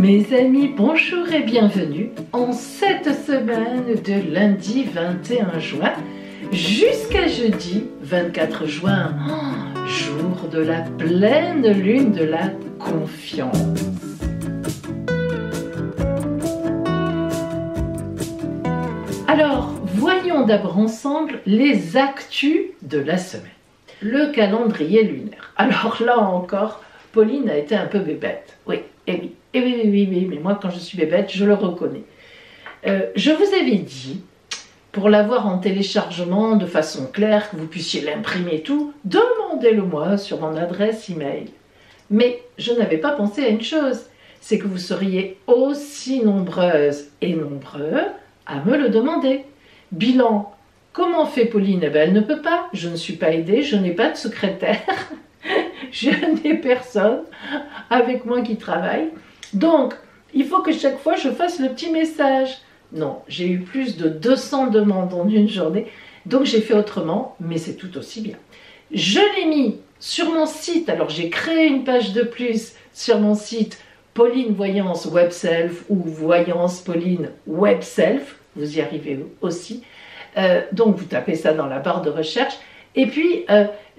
Mes amis, bonjour et bienvenue en cette semaine de lundi 21 juin jusqu'à jeudi 24 juin, jour de la pleine lune de la confiance. Alors, voyons d'abord ensemble les actus de la semaine. Le calendrier lunaire. Alors là encore, Pauline a été un peu bébête. Oui, mais moi quand je suis bébête, je le reconnais. Je vous avais dit, pour l'avoir en téléchargement de façon claire, que vous puissiez l'imprimer et tout, demandez-le-moi sur mon adresse email. Mais je n'avais pas pensé à une chose, c'est que vous seriez aussi nombreuses et nombreux à me le demander. Bilan, comment fait Pauline? Eh bien, elle ne peut pas, je ne suis pas aidée, je n'ai pas de secrétaire, je n'ai personne avec moi qui travaille. Donc, il faut que chaque fois je fasse le petit message. Non, j'ai eu plus de 200 demandes en une journée, donc j'ai fait autrement, mais c'est tout aussi bien. Je l'ai mis sur mon site, alors j'ai créé une page de plus sur mon site Pauline Voyance Web Self ou Voyance Pauline Web Self, vous y arrivez aussi. Donc vous tapez ça dans la barre de recherche. Et puis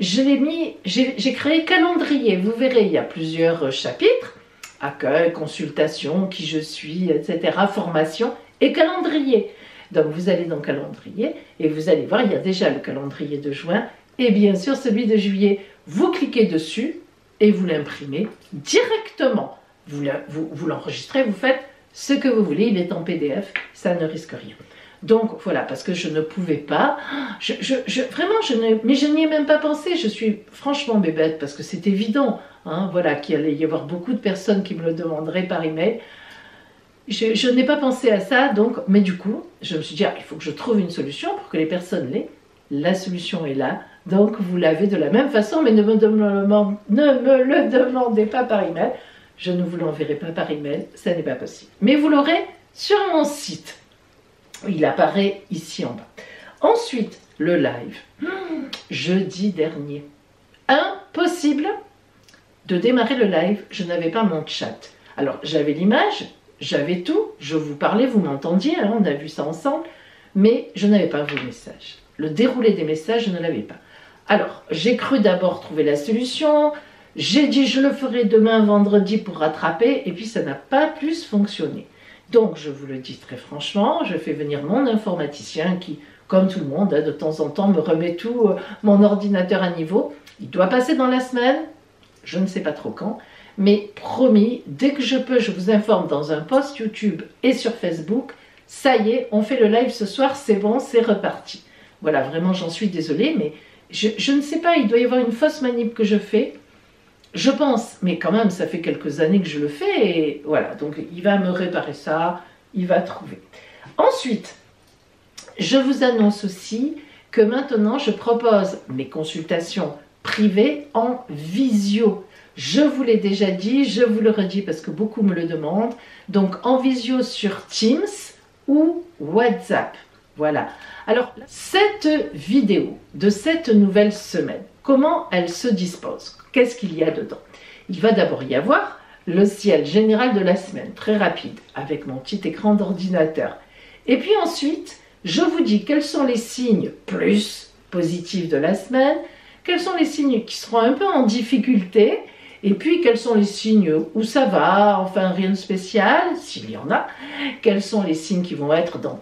je l'ai mis, j'ai créé calendrier. Vous verrez, il y a plusieurs chapitres. Accueil, consultation, qui je suis, etc. Formation et calendrier. Donc vous allez dans calendrier et vous allez voir, il y a déjà le calendrier de juin et bien sûr celui de juillet. Vous cliquez dessus et vous l'imprimez directement. Vous l'enregistrez, vous faites ce que vous voulez, il est en PDF, ça ne risque rien. Donc voilà, parce que je ne pouvais pas, mais je n'y ai même pas pensé, je suis franchement bébête, parce que c'est évident, hein, voilà, qu'il allait y avoir beaucoup de personnes qui me le demanderaient par email. Je n'ai pas pensé à ça, donc, mais du coup, je me suis dit, il faut que je trouve une solution pour que les personnes l'aient. La solution est là, donc vous l'avez de la même façon, mais ne me le demandez pas par email. Je ne vous l'enverrai pas par email, ça n'est pas possible. Mais vous l'aurez sur mon site. Il apparaît ici en bas. Ensuite, le live. Jeudi dernier. Impossible de démarrer le live. Je n'avais pas mon chat. Alors, j'avais l'image, j'avais tout. Je vous parlais, vous m'entendiez, hein, on a vu ça ensemble. Mais je n'avais pas vos messages. Le déroulé des messages, je ne l'avais pas. Alors, j'ai cru d'abord trouver la solution. J'ai dit, je le ferai demain, vendredi, pour rattraper. Et puis, ça n'a pas plus fonctionné. Donc, je vous le dis très franchement, je fais venir mon informaticien qui, comme tout le monde, de temps en temps, me remet tout mon ordinateur à niveau. Il doit passer dans la semaine, je ne sais pas trop quand, mais promis, dès que je peux, je vous informe dans un post YouTube et sur Facebook. Ça y est, on fait le live ce soir, c'est bon, c'est reparti. Voilà, vraiment, j'en suis désolée, mais je ne sais pas, il doit y avoir une fausse manip que je fais. Je pense, mais quand même, ça fait quelques années que je le fais, et voilà, donc il va me réparer ça, il va trouver. Ensuite, je vous annonce aussi que maintenant, je propose mes consultations privées en visio. Je vous l'ai déjà dit, je vous le redis parce que beaucoup me le demandent, donc en visio sur Teams ou WhatsApp. Voilà. Alors, cette vidéo de cette nouvelle semaine, comment elle se dispose? Qu'est-ce qu'il y a dedans? Il va d'abord y avoir le ciel général de la semaine, très rapide, avec mon petit écran d'ordinateur. Et puis ensuite, je vous dis quels sont les signes plus positifs de la semaine, quels sont les signes qui seront un peu en difficulté, et puis quels sont les signes où ça va, enfin rien de spécial, s'il y en a, quels sont les signes qui vont être dans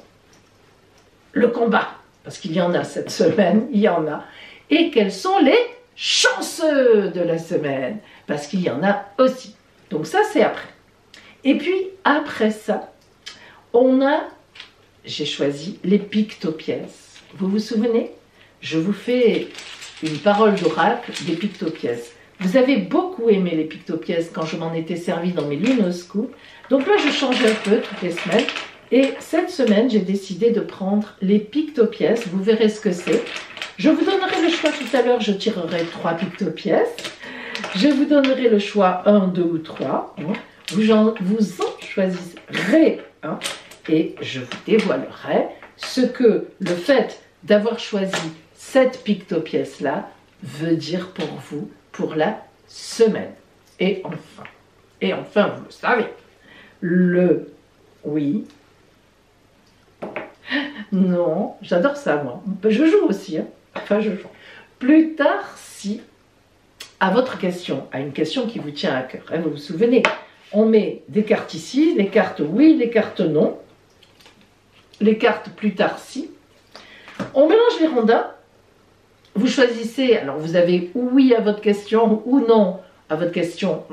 le combat, parce qu'il y en a cette semaine, il y en a, et quels sont les chanceux de la semaine, parce qu'il y en a aussi. Donc ça, c'est après. Et puis, après ça, j'ai choisi les pictopièces. Vous vous souvenez? Je vous fais une parole d'oracle des pictopièces. Vous avez beaucoup aimé les pictopièces quand je m'en étais servi dans mes lunoscopes. Donc là, je change un peu toutes les semaines. Et cette semaine, j'ai décidé de prendre les pictopièces. Vous verrez ce que c'est. Je vous donnerai le choix tout à l'heure, je tirerai 3 pictopièces. Je vous donnerai le choix 1, 2 ou 3. Vous en choisirez un et je vous dévoilerai ce que le fait d'avoir choisi cette pictopièce-là veut dire pour vous pour la semaine. Et enfin, vous le savez, le, oui, non, j'adore ça moi. Je joue aussi, hein. Enfin je joue. Plus tard, si, à votre question, à une question qui vous tient à cœur, hein, vous vous souvenez, on met des cartes ici, les cartes oui, les cartes non, les cartes plus tard, si. On mélange les rondins, vous choisissez, alors vous avez oui à votre question ou non à votre question,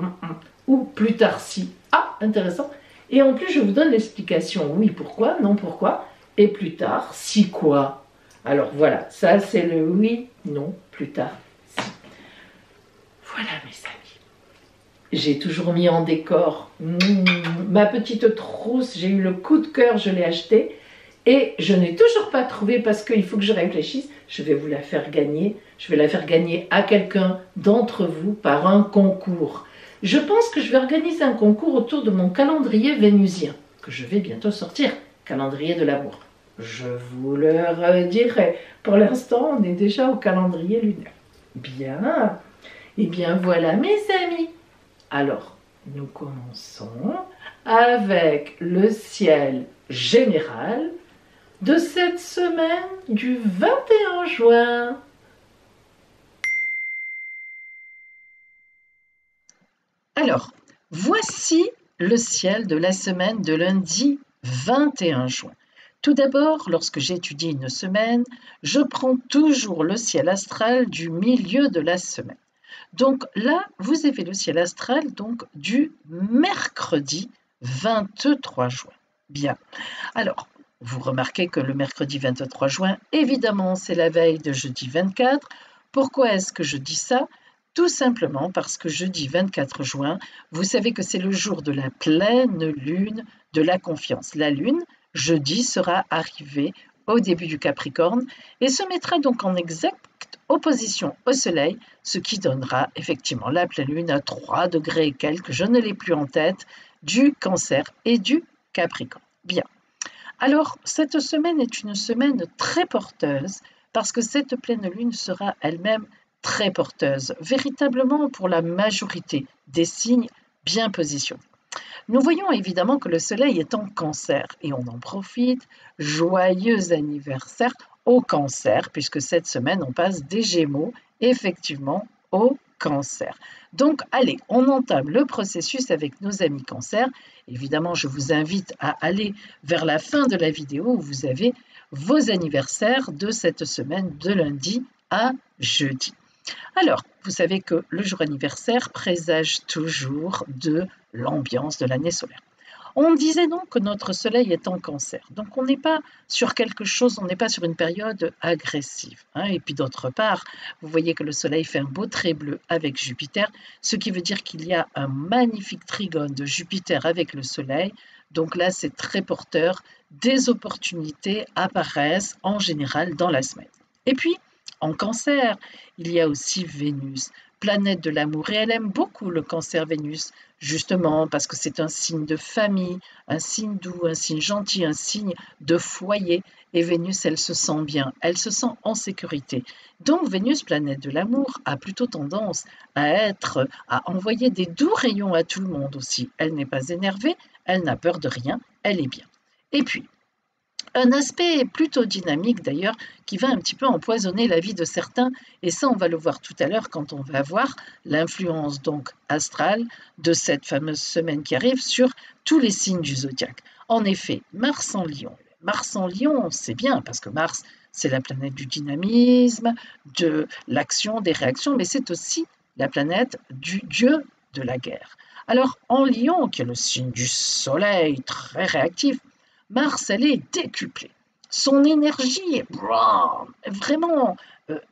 ou plus tard, si. Ah, intéressant. Et en plus, je vous donne l'explication oui, pourquoi, non, pourquoi, et plus tard, si quoi. Alors voilà, ça c'est le oui, non, plus tard, si. Voilà mes amis. J'ai toujours mis en décor ma petite trousse, j'ai eu le coup de cœur, je l'ai achetée. Et je n'ai toujours pas trouvé parce qu'il faut que je réfléchisse. Je vais vous la faire gagner. Je vais la faire gagner à quelqu'un d'entre vous par un concours. Je pense que je vais organiser un concours autour de mon calendrier vénusien, que je vais bientôt sortir, calendrier de l'amour. Je vous le redirai. Pour l'instant, on est déjà au calendrier lunaire. Bien. Eh bien, voilà mes amis. Alors, nous commençons avec le ciel général de cette semaine du 21 juin. Alors, voici le ciel de la semaine de lundi 21 juin. Tout d'abord, lorsque j'étudie une semaine, je prends toujours le ciel astral du milieu de la semaine. Donc là, vous avez le ciel astral donc, du mercredi 23 juin. Bien. Alors, vous remarquez que le mercredi 23 juin, évidemment, c'est la veille de jeudi 24. Pourquoi est-ce que je dis ça? Tout simplement parce que jeudi 24 juin, vous savez que c'est le jour de la pleine lune de la confiance. La lune, jeudi, sera arrivée au début du Capricorne et se mettra donc en exacte opposition au soleil, ce qui donnera effectivement la pleine lune à 3 degrés et quelques, je ne l'ai plus en tête, du Cancer et du Capricorne. Bien. Alors, cette semaine est une semaine très porteuse parce que cette pleine lune sera elle-même très porteuse, véritablement pour la majorité des signes bien positionnés. Nous voyons évidemment que le soleil est en Cancer et on en profite. Joyeux anniversaire au Cancer, puisque cette semaine on passe des Gémeaux effectivement au Cancer. Donc allez, on entame le processus avec nos amis Cancer. Évidemment, je vous invite à aller vers la fin de la vidéo où vous avez vos anniversaires de cette semaine de lundi à jeudi. Alors, vous savez que le jour anniversaire présage toujours de l'ambiance de l'année solaire. On disait donc que notre soleil est en Cancer, donc on n'est pas sur quelque chose, on n'est pas sur une période agressive. Et puis d'autre part, vous voyez que le soleil fait un beau trait bleu avec Jupiter, ce qui veut dire qu'il y a un magnifique trigone de Jupiter avec le soleil, donc là c'est très porteur, des opportunités apparaissent en général dans la semaine. Et puis, en Cancer, il y a aussi Vénus, planète de l'amour, et elle aime beaucoup le Cancer Vénus, justement parce que c'est un signe de famille, un signe doux, un signe gentil, un signe de foyer, et Vénus, elle se sent bien, elle se sent en sécurité. Donc Vénus, planète de l'amour, a plutôt tendance à envoyer des doux rayons à tout le monde aussi. Elle n'est pas énervée, elle n'a peur de rien, elle est bien. Et puis, un aspect plutôt dynamique d'ailleurs qui va un petit peu empoisonner la vie de certains et ça on va le voir tout à l'heure quand on va voir l'influence donc astrale de cette fameuse semaine qui arrive sur tous les signes du zodiaque. En effet, Mars en Lion. Mars en Lion, c'est bien parce que Mars c'est la planète du dynamisme, de l'action, des réactions, mais c'est aussi la planète du dieu de la guerre. Alors en Lion, qui est le signe du soleil très réactif, Mars, elle est décuplée. Son énergie est vraiment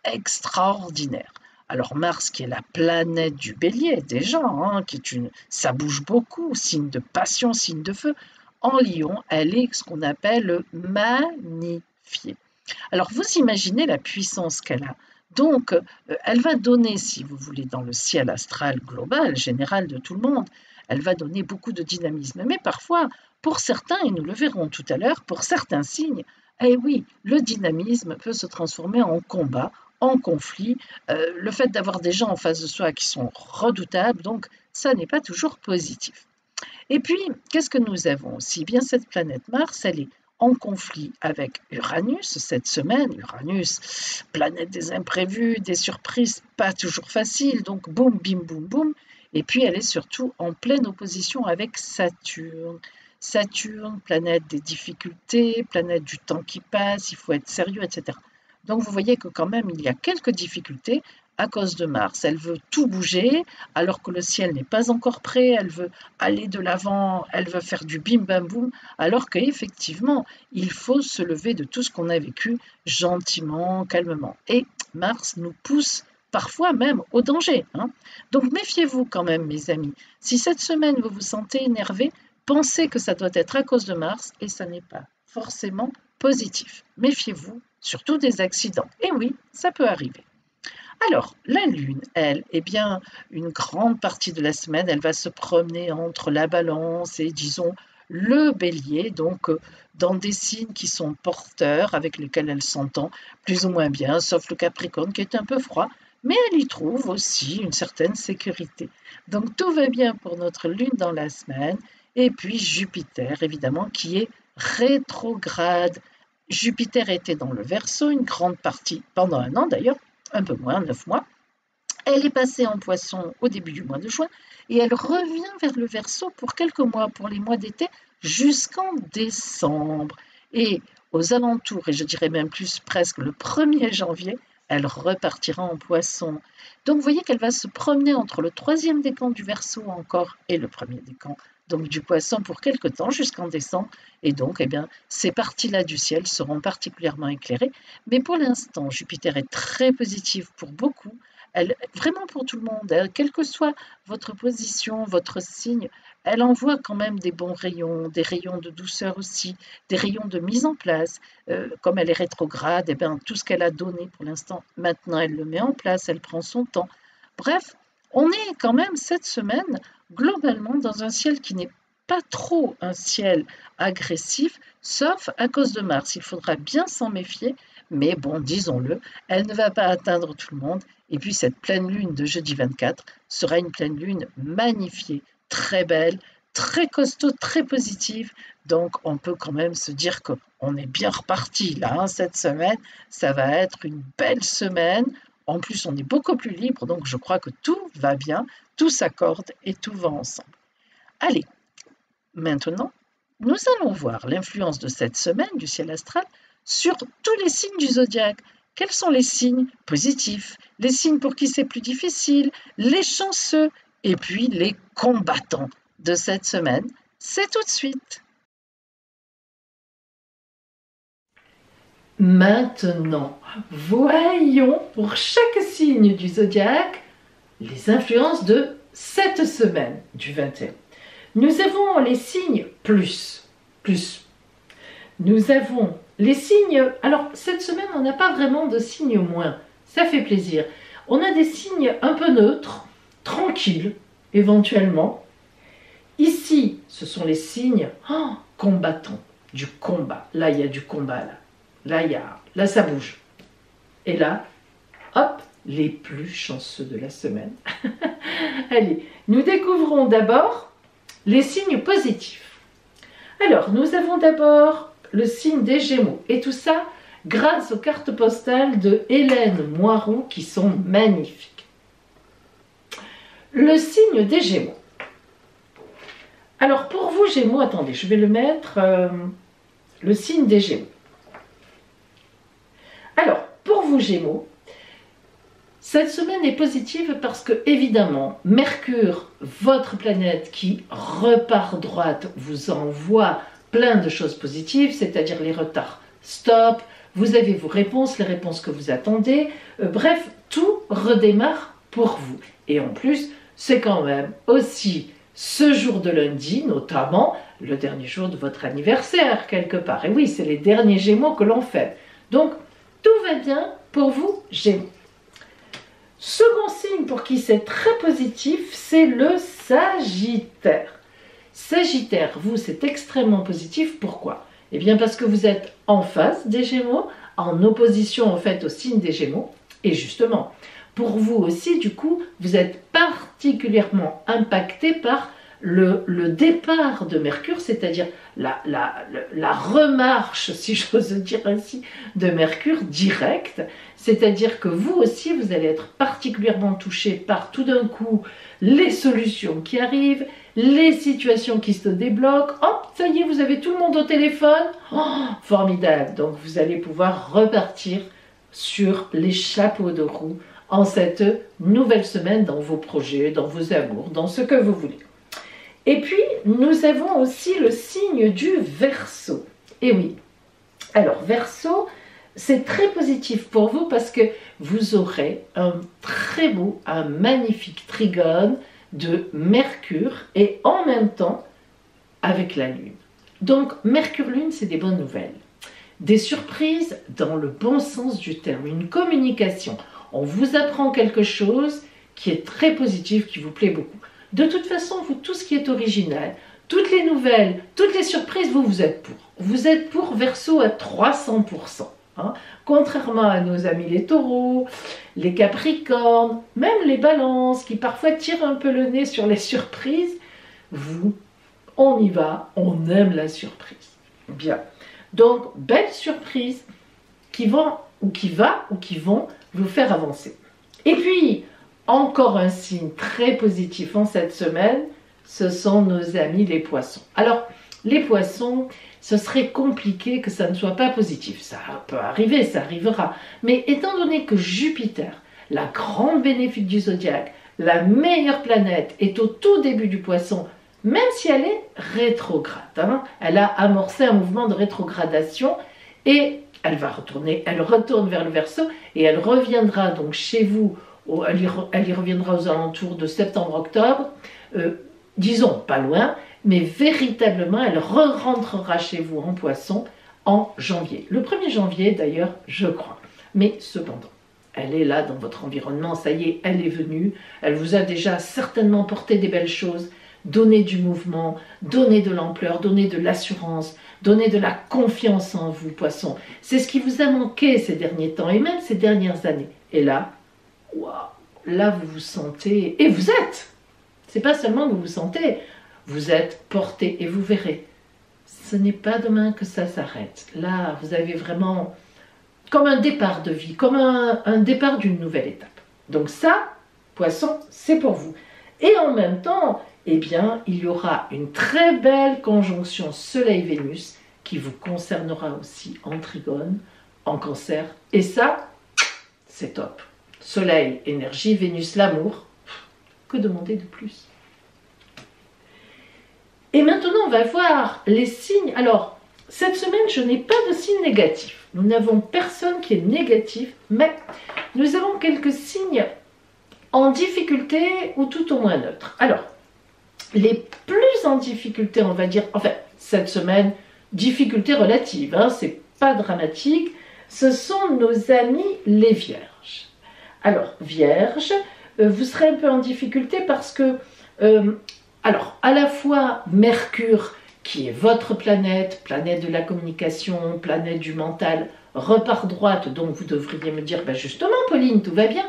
extraordinaire. Alors Mars, qui est la planète du Bélier déjà, ça bouge beaucoup, signe de passion, signe de feu. En Lion, elle est ce qu'on appelle magnifiée. Alors vous imaginez la puissance qu'elle a. Donc, elle va donner, si vous voulez, dans le ciel astral global, général de tout le monde, elle va donner beaucoup de dynamisme. Mais parfois, pour certains, et nous le verrons tout à l'heure, pour certains signes, eh oui, le dynamisme peut se transformer en combat, en conflit. Le fait d'avoir des gens en face de soi qui sont redoutables, donc ça n'est pas toujours positif. Et puis, qu'est-ce que nous avons aussi? Bien, cette planète Mars, elle est en conflit avec Uranus cette semaine. Uranus, planète des imprévus, des surprises, pas toujours faciles, donc boum, bim, boum, boum. Et puis, elle est surtout en pleine opposition avec Saturne. Saturne, planète des difficultés, planète du temps qui passe, il faut être sérieux, etc. Donc, vous voyez que quand même, il y a quelques difficultés à cause de Mars. Elle veut tout bouger, alors que le ciel n'est pas encore prêt, elle veut aller de l'avant, elle veut faire du bim bam boum, alors qu'effectivement, il faut se lever de tout ce qu'on a vécu gentiment, calmement. Et Mars nous pousse parfois même au danger. Donc méfiez-vous quand même, mes amis. Si cette semaine vous vous sentez énervé, pensez que ça doit être à cause de Mars et ça n'est pas forcément positif. Méfiez-vous, surtout des accidents. Et oui, ça peut arriver. Alors, la Lune, elle, eh bien, une grande partie de la semaine, elle va se promener entre la Balance et, disons, le Bélier, donc dans des signes qui sont porteurs, avec lesquels elle s'entend plus ou moins bien, sauf le Capricorne qui est un peu froid, mais elle y trouve aussi une certaine sécurité. Donc, tout va bien pour notre Lune dans la semaine, et puis Jupiter, évidemment, qui est rétrograde. Jupiter était dans le Verseau une grande partie, pendant un an d'ailleurs, un peu moins, 9 mois. Elle est passée en Poisson au début du mois de juin et elle revient vers le Verseau pour quelques mois, pour les mois d'été, jusqu'en décembre. Et aux alentours, et je dirais même plus presque le 1er janvier, elle repartira en Poisson. Donc vous voyez qu'elle va se promener entre le 3e décan du Verseau encore et le 1er décan donc du Poisson pour quelque temps jusqu'en décembre. Et donc, eh bien, ces parties-là du ciel seront particulièrement éclairées. Mais pour l'instant, Jupiter est très positive pour beaucoup. Elle, vraiment pour tout le monde, quelle que soit votre position, votre signe, elle envoie quand même des bons rayons, des rayons de douceur aussi, des rayons de mise en place. Comme elle est rétrograde, eh bien, tout ce qu'elle a donné pour l'instant, maintenant elle le met en place, elle prend son temps. Bref, on est quand même cette semaine globalement dans un ciel qui n'est pas trop un ciel agressif, sauf à cause de Mars. Il faudra bien s'en méfier, mais bon, disons-le, elle ne va pas atteindre tout le monde. Et puis cette pleine lune de jeudi 24 sera une pleine lune magnifiée, très belle, très costaud, très positive. Donc on peut quand même se dire qu'on est bien reparti là, cette semaine. Ça va être une belle semaine. En plus, on est beaucoup plus libre, donc je crois que tout va bien, tout s'accorde et tout va ensemble. Allez, maintenant, nous allons voir l'influence de cette semaine du ciel astral sur tous les signes du zodiaque. Quels sont les signes positifs, les signes pour qui c'est plus difficile, les chanceux et puis les combattants de cette semaine? C'est tout de suite. Maintenant, voyons pour chaque signe du zodiaque les influences de cette semaine du 21. Nous avons les signes plus. Nous avons les signes... Alors, cette semaine, on n'a pas vraiment de signes moins. Ça fait plaisir. On a des signes un peu neutres, tranquilles, éventuellement. Ici, ce sont les signes combattants, du combat. Là, il y a du combat, là. Là, ça bouge. Et là, hop, les plus chanceux de la semaine. Allez, nous découvrons d'abord les signes positifs. Alors, nous avons d'abord le signe des Gémeaux. Et tout ça grâce aux cartes postales de Hélène Moiroux qui sont magnifiques. Le signe des Gémeaux. Alors, pour vous, Gémeaux, attendez, je vais le mettre, le signe des Gémeaux. Alors, pour vous Gémeaux, cette semaine est positive parce que, évidemment, Mercure, votre planète qui repart droite, vous envoie plein de choses positives, c'est-à-dire les retards. Stop, vous avez vos réponses, les réponses que vous attendez. Bref, tout redémarre pour vous. Et en plus, c'est quand même aussi ce jour de lundi, notamment le dernier jour de votre anniversaire, quelque part. Et oui, c'est les derniers Gémeaux que l'on fait. Donc, tout va bien pour vous, Gémeaux. Second signe pour qui c'est très positif, c'est le Sagittaire. Sagittaire, vous, c'est extrêmement positif. Pourquoi? Eh bien, parce que vous êtes en face des Gémeaux, en opposition en fait au signe des Gémeaux. Et justement, pour vous aussi, du coup, vous êtes particulièrement impacté par le départ de Mercure, c'est-à-dire la remarche, si j'ose dire ainsi, de Mercure direct, c'est-à-dire que vous aussi, vous allez être particulièrement touché par tout d'un coup les solutions qui arrivent, les situations qui se débloquent. Hop, ça y est, vous avez tout le monde au téléphone. Oh, formidable. Donc vous allez pouvoir repartir sur les chapeaux de roue en cette nouvelle semaine dans vos projets, dans vos amours, dans ce que vous voulez. Et puis, nous avons aussi le signe du Verseau. Et oui, alors Verseau, c'est très positif pour vous parce que vous aurez un très beau, un magnifique trigone de Mercure et en même temps avec la Lune. Donc, Mercure-Lune, c'est des bonnes nouvelles. Des surprises dans le bon sens du terme, une communication. On vous apprend quelque chose qui est très positif, qui vous plaît beaucoup. De toute façon, vous, tout ce qui est original, toutes les nouvelles, toutes les surprises, vous êtes pour. Vous êtes pour Verseau à 300%. Hein. Contrairement à nos amis les taureaux, les capricornes, même les balances, qui parfois tirent un peu le nez sur les surprises, vous, on y va, on aime la surprise. Bien. Donc, belles surprises qui vont vous faire avancer. Et puis, encore un signe très positif en cette semaine, ce sont nos amis les poissons. Alors, les poissons, ce serait compliqué que ça ne soit pas positif. Ça peut arriver, ça arrivera. Mais étant donné que Jupiter, la grande bénéfique du zodiaque, la meilleure planète, est au tout début du poisson, même si elle est rétrograde, hein, elle a amorcé un mouvement de rétrogradation et elle retourne vers le Verseau et elle reviendra donc chez vous. Elle y reviendra aux alentours de septembre-octobre, disons pas loin, mais véritablement elle rentrera chez vous en poisson en janvier. Le 1er janvier d'ailleurs, je crois. Mais cependant, elle est là dans votre environnement, ça y est, elle est venue, elle vous a déjà certainement porté des belles choses, donné du mouvement, donné de l'ampleur, donné de l'assurance, donné de la confiance en vous, poisson. C'est ce qui vous a manqué ces derniers temps et même ces dernières années. Et là, waouh, là vous vous sentez, et vous êtes, c'est pas seulement que vous vous sentez, vous êtes porté et vous verrez, ce n'est pas demain que ça s'arrête. Là, vous avez vraiment comme un départ de vie, comme un départ d'une nouvelle étape. Donc ça, poisson, c'est pour vous. Et en même temps, eh bien, il y aura une très belle conjonction Soleil-Vénus qui vous concernera aussi en trigone, en cancer. Et ça, c'est top. Soleil, énergie, Vénus, l'amour. Que demander de plus? Et maintenant, on va voir les signes. Alors, cette semaine, je n'ai pas de signes négatifs. Nous n'avons personne qui est négatif, mais nous avons quelques signes en difficulté ou tout au moins neutres. Alors, les plus en difficulté, on va dire, enfin, cette semaine, difficulté relative, hein, c'est pas dramatique, ce sont nos amis les vierges. Alors, vierges, vous serez un peu en difficulté parce que, alors, à la fois Mercure, qui est votre planète, planète de la communication, planète du mental, repart droite, donc vous devriez me dire, ben justement, Pauline, tout va bien.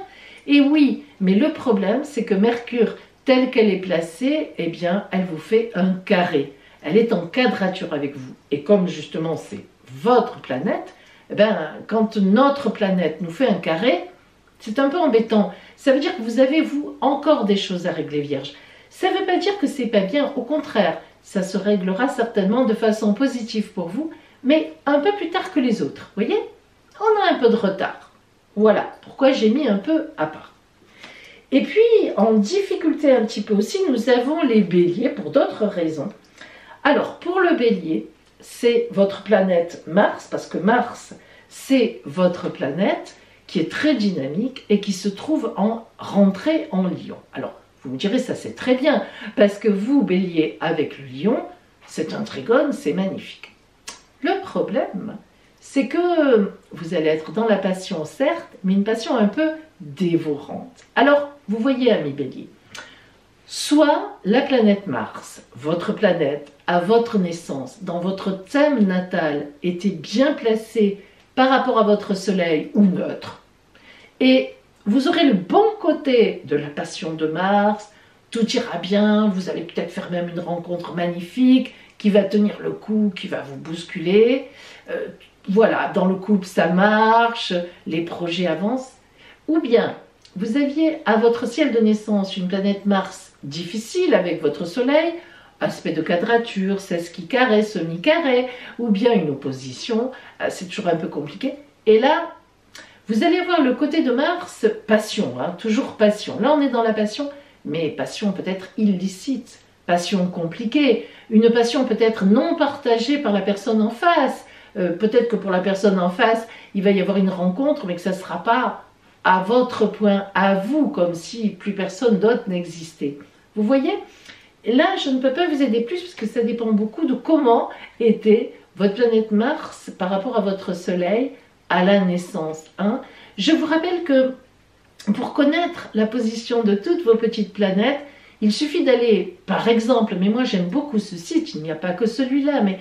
Et oui, mais le problème, c'est que Mercure, telle qu'elle est placée, eh bien, elle vous fait un carré. Elle est en quadrature avec vous. Et comme justement c'est votre planète, eh bien, quand notre planète nous fait un carré, c'est un peu embêtant. Ça veut dire que vous avez, vous, encore des choses à régler, Vierge. Ça ne veut pas dire que c'est pas bien, au contraire, ça se réglera certainement de façon positive pour vous, mais un peu plus tard que les autres. Vous voyez, on a un peu de retard. Voilà pourquoi j'ai mis un peu à part. Et puis, en difficulté un petit peu aussi, nous avons les béliers pour d'autres raisons. Alors, pour le bélier, c'est votre planète Mars, parce que Mars, c'est votre planète qui est très dynamique et qui se trouve en rentrée en Lion. Alors, vous me direz, ça c'est très bien, parce que vous, bélier, avec le Lion, c'est un trigone, c'est magnifique. Le problème, c'est que vous allez être dans la passion, certes, mais une passion un peu dévorante. Alors, vous voyez, amis bélier, soit la planète Mars, votre planète, à votre naissance, dans votre thème natal, était bien placée par rapport à votre soleil ou neutre, et vous aurez le bon côté de la passion de Mars, tout ira bien, vous allez peut-être faire même une rencontre magnifique qui va tenir le coup, qui va vous bousculer. Voilà, dans le couple ça marche, les projets avancent. Ou bien, vous aviez à votre ciel de naissance une planète Mars difficile avec votre Soleil, aspect de quadrature, sesquicarré, semi-carré, ou bien une opposition, c'est toujours un peu compliqué. Et là, vous allez voir le côté de Mars, passion, hein, toujours passion. Là, on est dans la passion, mais passion peut-être illicite, passion compliquée, une passion peut-être non partagée par la personne en face. Peut-être que pour la personne en face, il va y avoir une rencontre, mais que ça ne sera pas à votre point, à vous, comme si plus personne d'autre n'existait. Vous voyez? Là, je ne peux pas vous aider plus, parce que ça dépend beaucoup de comment était votre planète Mars par rapport à votre Soleil à la naissance. Hein. Je vous rappelle que pour connaître la position de toutes vos petites planètes, il suffit d'aller, par exemple, mais moi j'aime beaucoup ce site, il n'y a pas que celui-là, mais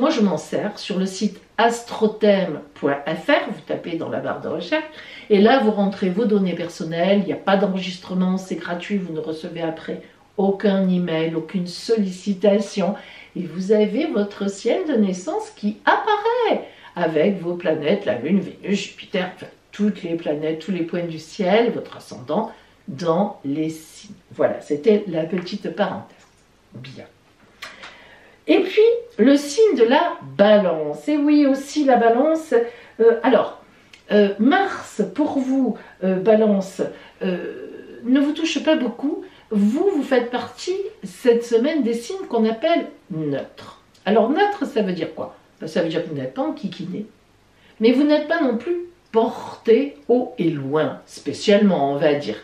moi je m'en sers, sur le site astrothème.fr, vous tapez dans la barre de recherche, et là vous rentrez vos données personnelles, il n'y a pas d'enregistrement, c'est gratuit, vous ne recevez après aucun email, aucune sollicitation, et vous avez votre ciel de naissance qui apparaît avec vos planètes, la Lune, Vénus, Jupiter, enfin, toutes les planètes, tous les points du ciel, votre ascendant, dans les signes. Voilà, c'était la petite parenthèse. Bien. Et puis, le signe de la balance. Et oui, aussi la balance. Mars, pour vous, balance, ne vous touche pas beaucoup. Vous faites partie, cette semaine, des signes qu'on appelle neutres. Alors, neutre, ça veut dire quoi? Ça veut dire que vous n'êtes pas enquiquiné, mais vous n'êtes pas non plus porté haut et loin, spécialement, on va dire.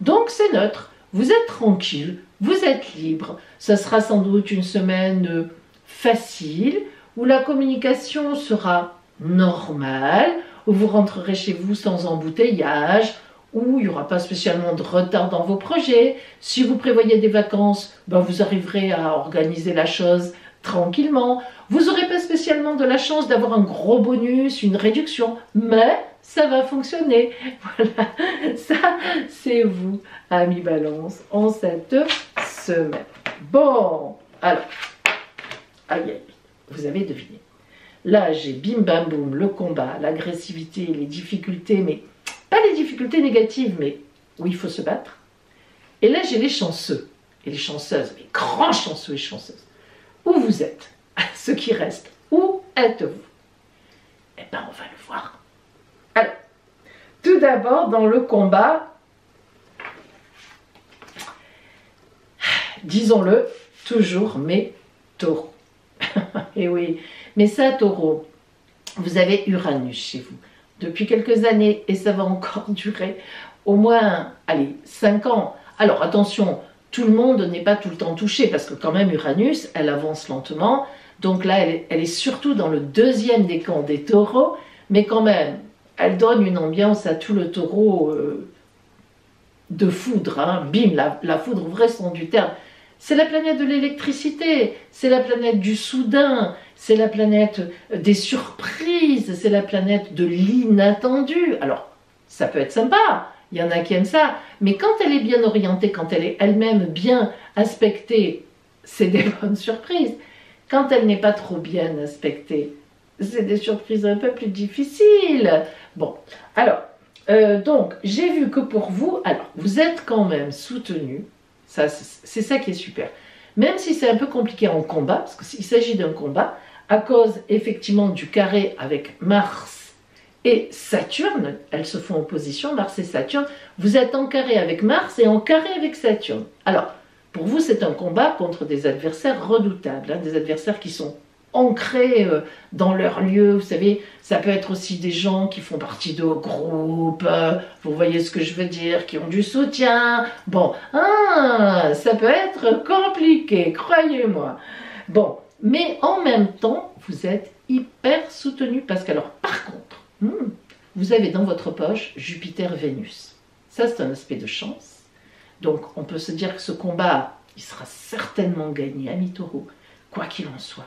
Donc, c'est neutre. Vous êtes tranquille, vous êtes libre. Ça sera sans doute une semaine facile, où la communication sera normale, où vous rentrerez chez vous sans embouteillage, où il n'y aura pas spécialement de retard dans vos projets. Si vous prévoyez des vacances, vous arriverez à organiser la chose tranquillement. Vous n'aurez pas spécialement de la chance d'avoir un gros bonus, une réduction, mais ça va fonctionner. Voilà, ça c'est vous, amis Balance, en cette semaine. Bon, alors, aïe, vous avez deviné. Là, j'ai bim bam boum, le combat, l'agressivité, les difficultés, mais pas les difficultés négatives, mais où il faut se battre. Et là, j'ai les chanceux et les chanceuses, les grands chanceux et chanceuses. Où vous êtes, ceux qui restent, où êtes-vous? Eh bien, on va le voir. Alors, tout d'abord, dans le combat, disons-le, toujours mes taureaux. Et oui, mais ça, taureau, vous avez Uranus chez vous depuis quelques années et ça va encore durer au moins, allez, 5 ans. Alors, attention, tout le monde n'est pas tout le temps touché parce que quand même Uranus, elle avance lentement. Donc là, elle est surtout dans le deuxième décan des taureaux, mais quand même, elle donne une ambiance à tout le taureau de foudre. Hein. Bim, la foudre au vrai sens du terme. C'est la planète de l'électricité, c'est la planète du soudain, c'est la planète des surprises, c'est la planète de l'inattendu. Alors, ça peut être sympa, il y en a qui aiment ça, mais quand elle est bien orientée, quand elle est elle-même bien aspectée, c'est des bonnes surprises. Quand elle n'est pas trop bien aspectée, c'est des surprises un peu plus difficiles. Bon, alors, donc, j'ai vu que pour vous, alors, vous êtes quand même soutenu. C'est ça qui est super. Même si c'est un peu compliqué en combat, parce qu'il s'agit d'un combat, à cause effectivement du carré avec Mars et Saturne, elles se font opposition, Mars et Saturne, vous êtes en carré avec Mars et en carré avec Saturne. Alors, pour vous, c'est un combat contre des adversaires redoutables, hein, des adversaires qui sont ancrés dans leur lieu. Vous savez, ça peut être aussi des gens qui font partie de groupes, vous voyez ce que je veux dire, qui ont du soutien. Bon, ça peut être compliqué, croyez-moi. Bon, mais en même temps, vous êtes hyper soutenu parce que, alors, par contre, vous avez dans votre poche Jupiter-Vénus. Ça, c'est un aspect de chance. Donc, on peut se dire que ce combat, il sera certainement gagné, ami Taureau, quoi qu'il en soit.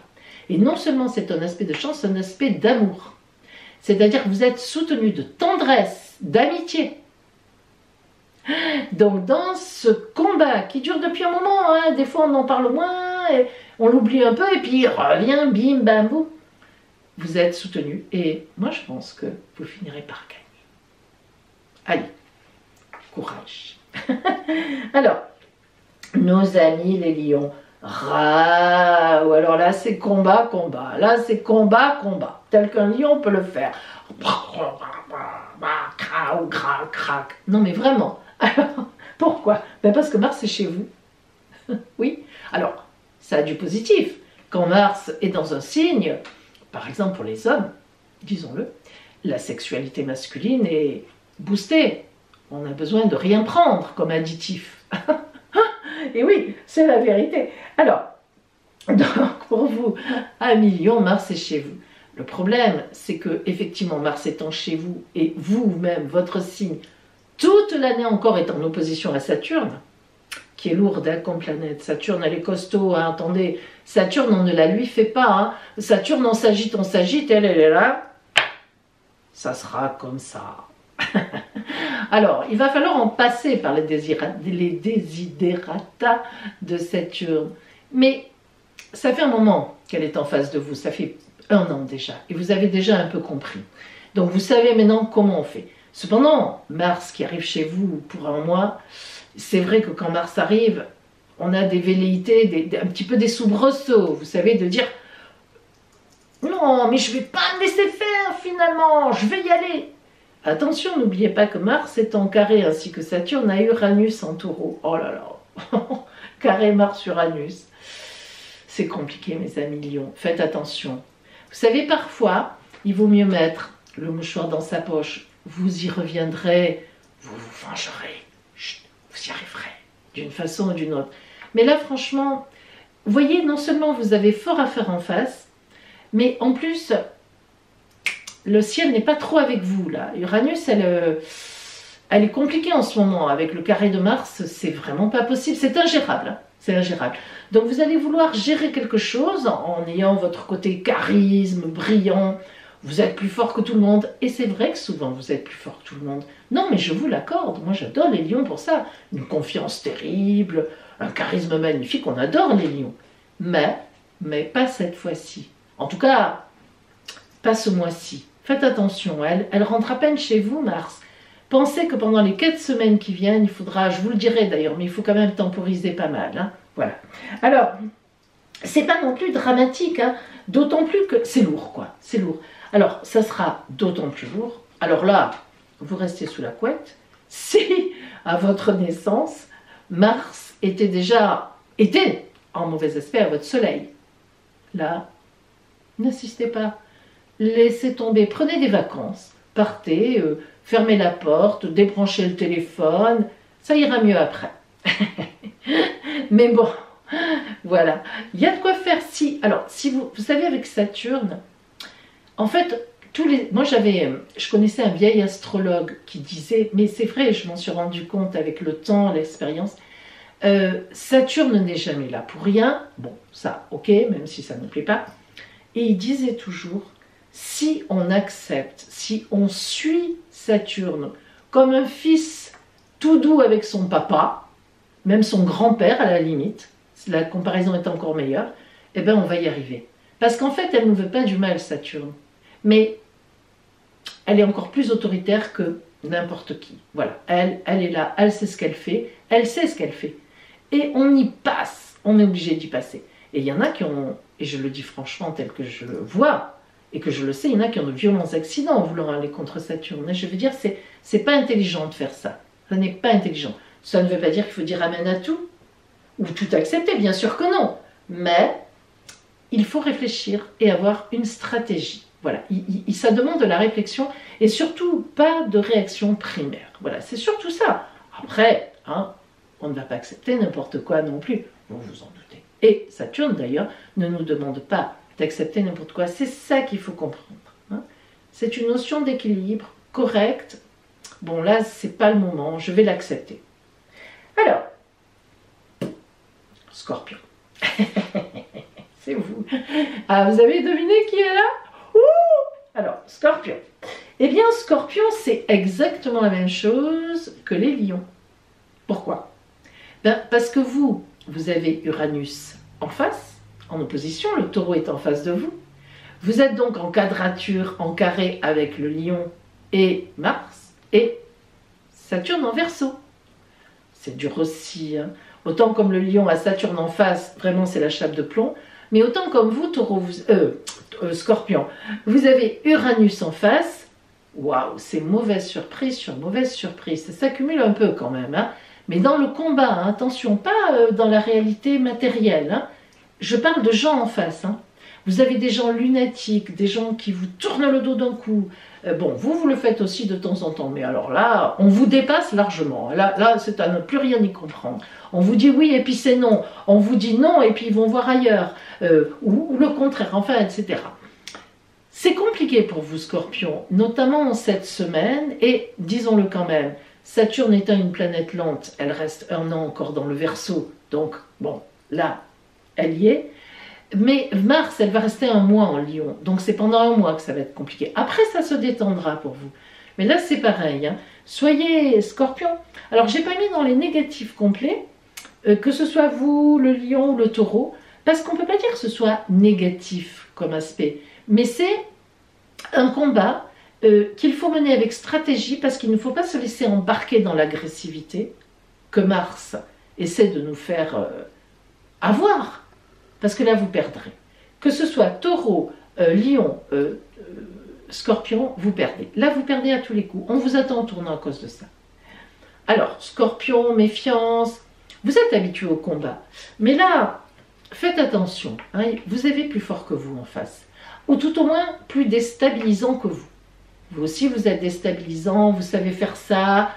Et non seulement c'est un aspect de chance, c'est un aspect d'amour. C'est-à-dire que vous êtes soutenu de tendresse, d'amitié. Donc dans ce combat qui dure depuis un moment, hein, des fois on en parle moins, et on l'oublie un peu, et puis il revient, bim, bam, boum. Vous êtes soutenu, et moi je pense que vous finirez par gagner. Allez, courage. Alors, nos amis les lions, ou alors là c'est combat, combat, là c'est combat, combat, tel qu'un lion peut le faire. Non mais vraiment. Alors, pourquoi? Ben parce que Mars est chez vous. Oui. Alors, ça a du positif. Quand Mars est dans un signe, par exemple pour les hommes, disons-le, la sexualité masculine est boostée. On a besoin de rien prendre comme additif. Et oui, c'est la vérité. Alors, donc pour vous, amis Lion, Mars est chez vous. Le problème, c'est que effectivement, Mars étant chez vous et vous-même, votre signe, toute l'année encore est en opposition à Saturne, qui est lourde hein, comme planète. Saturne, elle est costaud, hein, attendez. Saturne, on ne la lui fait pas. Hein. Saturne, on s'agite, elle est là. Ça sera comme ça. Alors, il va falloir en passer par les desiderata de Saturne. Mais ça fait un moment qu'elle est en face de vous, ça fait 1 an déjà, et vous avez déjà un peu compris. Donc vous savez maintenant comment on fait. Cependant, Mars qui arrive chez vous pour 1 mois, c'est vrai que quand Mars arrive, on a des velléités, un petit peu des soubresauts, vous savez, de dire « Non, mais je ne vais pas me laisser faire finalement, je vais y aller ». Attention, n'oubliez pas que Mars est en carré, ainsi que Saturne a Uranus en taureau. Oh là là, carré Mars-Uranus. C'est compliqué mes amis Lions, faites attention. Vous savez, parfois, il vaut mieux mettre le mouchoir dans sa poche. Vous y reviendrez, vous vous vengerez, chut, vous y arriverez, d'une façon ou d'une autre. Mais là, franchement, vous voyez, non seulement vous avez fort à faire en face, mais en plus, le ciel n'est pas trop avec vous, là. Uranus, elle est compliquée en ce moment. Avec le carré de Mars, c'est vraiment pas possible. C'est ingérable, hein. C'est ingérable. Donc vous allez vouloir gérer quelque chose en ayant votre côté charisme, brillant. Vous êtes plus fort que tout le monde. Et c'est vrai que souvent vous êtes plus fort que tout le monde. Non, mais je vous l'accorde. Moi j'adore les lions pour ça. Une confiance terrible, un charisme magnifique. On adore les lions. Mais pas cette fois-ci. En tout cas, pas ce mois-ci. Faites attention, elle rentre à peine chez vous, Mars. Pensez que pendant les 4 semaines qui viennent, il faudra, je vous le dirai d'ailleurs, mais il faut quand même temporiser pas mal. Hein, voilà. Alors, c'est pas non plus dramatique, hein, d'autant plus que c'est lourd, quoi. C'est lourd. Alors, ça sera d'autant plus lourd. Alors là, vous restez sous la couette. Si, à votre naissance, Mars était en mauvais aspect à votre soleil. Là, n'insistez pas. Laissez tomber, prenez des vacances. Partez, fermez la porte, débranchez le téléphone, ça ira mieux après. Mais bon, voilà. Il y a de quoi faire si... Alors, si vous savez, avec Saturne, en fait, moi je connaissais un vieil astrologue qui disait, mais c'est vrai, je m'en suis rendu compte avec le temps, l'expérience, Saturne n'est jamais là pour rien. Bon, ça, ok, même si ça ne me plaît pas. Et il disait toujours, si on accepte, si on suit Saturne comme un fils tout doux avec son papa, même son grand-père à la limite, la comparaison est encore meilleure, eh bien on va y arriver. Parce qu'en fait, elle ne veut pas du mal, Saturne. Mais elle est encore plus autoritaire que n'importe qui. Voilà, elle est là, elle sait ce qu'elle fait, elle sait ce qu'elle fait. Et on y passe, on est obligé d'y passer. Et il y en a qui ont, et je le dis franchement tel que je le vois, et que je le sais, il y en a qui ont de violents accidents en voulant aller contre Saturne. Et je veux dire, c'est pas intelligent de faire ça. Ça n'est pas intelligent. Ça ne veut pas dire qu'il faut dire amen à tout, ou tout accepter, bien sûr que non. Mais il faut réfléchir et avoir une stratégie. Voilà, ça demande de la réflexion et surtout pas de réaction primaire. Voilà, c'est surtout ça. Après, hein, on ne va pas accepter n'importe quoi non plus, vous vous en doutez. Et Saturne d'ailleurs ne nous demande pas d'accepter n'importe quoi, c'est ça qu'il faut comprendre. Hein. C'est une notion d'équilibre correcte. Bon là, c'est pas le moment, je vais l'accepter. Alors, Scorpion. C'est vous. Ah, vous avez deviné qui est là? Alors, Scorpion. Eh bien, Scorpion, c'est exactement la même chose que les lions. Pourquoi? Ben, parce que vous avez Uranus en face, en opposition, le taureau est en face de vous. Vous êtes donc en quadrature, en carré avec le lion et Mars, et Saturne en Verseau. C'est dur aussi, hein. Autant comme le lion a Saturne en face, vraiment c'est la chape de plomb, mais autant comme vous, taureau, Scorpion, vous avez Uranus en face. Waouh, c'est mauvaise surprise sur mauvaise surprise, ça s'accumule un peu quand même, hein. Mais dans le combat, hein, attention, pas dans la réalité matérielle, hein. Je parle de gens en face, hein. Vous avez des gens lunatiques, des gens qui vous tournent le dos d'un coup. Bon, vous le faites aussi de temps en temps, mais alors là, on vous dépasse largement. Là c'est à ne plus rien y comprendre. On vous dit oui et puis c'est non. On vous dit non et puis ils vont voir ailleurs. Ou le contraire, enfin, etc. C'est compliqué pour vous, Scorpion, notamment en cette semaine, et disons-le quand même, Saturne étant une planète lente, elle reste 1 an encore dans le Verseau, donc bon, là, elle y est. Mais Mars, elle va rester 1 mois en Lion, donc c'est pendant 1 mois que ça va être compliqué. Après, ça se détendra pour vous. Mais là, c'est pareil, hein. Soyez Scorpion. Alors, j'ai pas mis dans les négatifs complets, que ce soit vous, le Lion ou le Taureau, parce qu'on ne peut pas dire que ce soit négatif comme aspect, mais c'est un combat qu'il faut mener avec stratégie, parce qu'il ne faut pas se laisser embarquer dans l'agressivité que Mars essaie de nous faire avoir. Parce que là, vous perdrez. Que ce soit Taureau, Lion, Scorpion, vous perdez. Là, vous perdez à tous les coups. On vous attend en tournant à cause de ça. Alors, Scorpion, méfiance, vous êtes habitué au combat. Mais là, faites attention. Hein, vous avez plus fort que vous en face. Ou tout au moins, plus déstabilisant que vous. Vous aussi, vous êtes déstabilisant, vous savez faire ça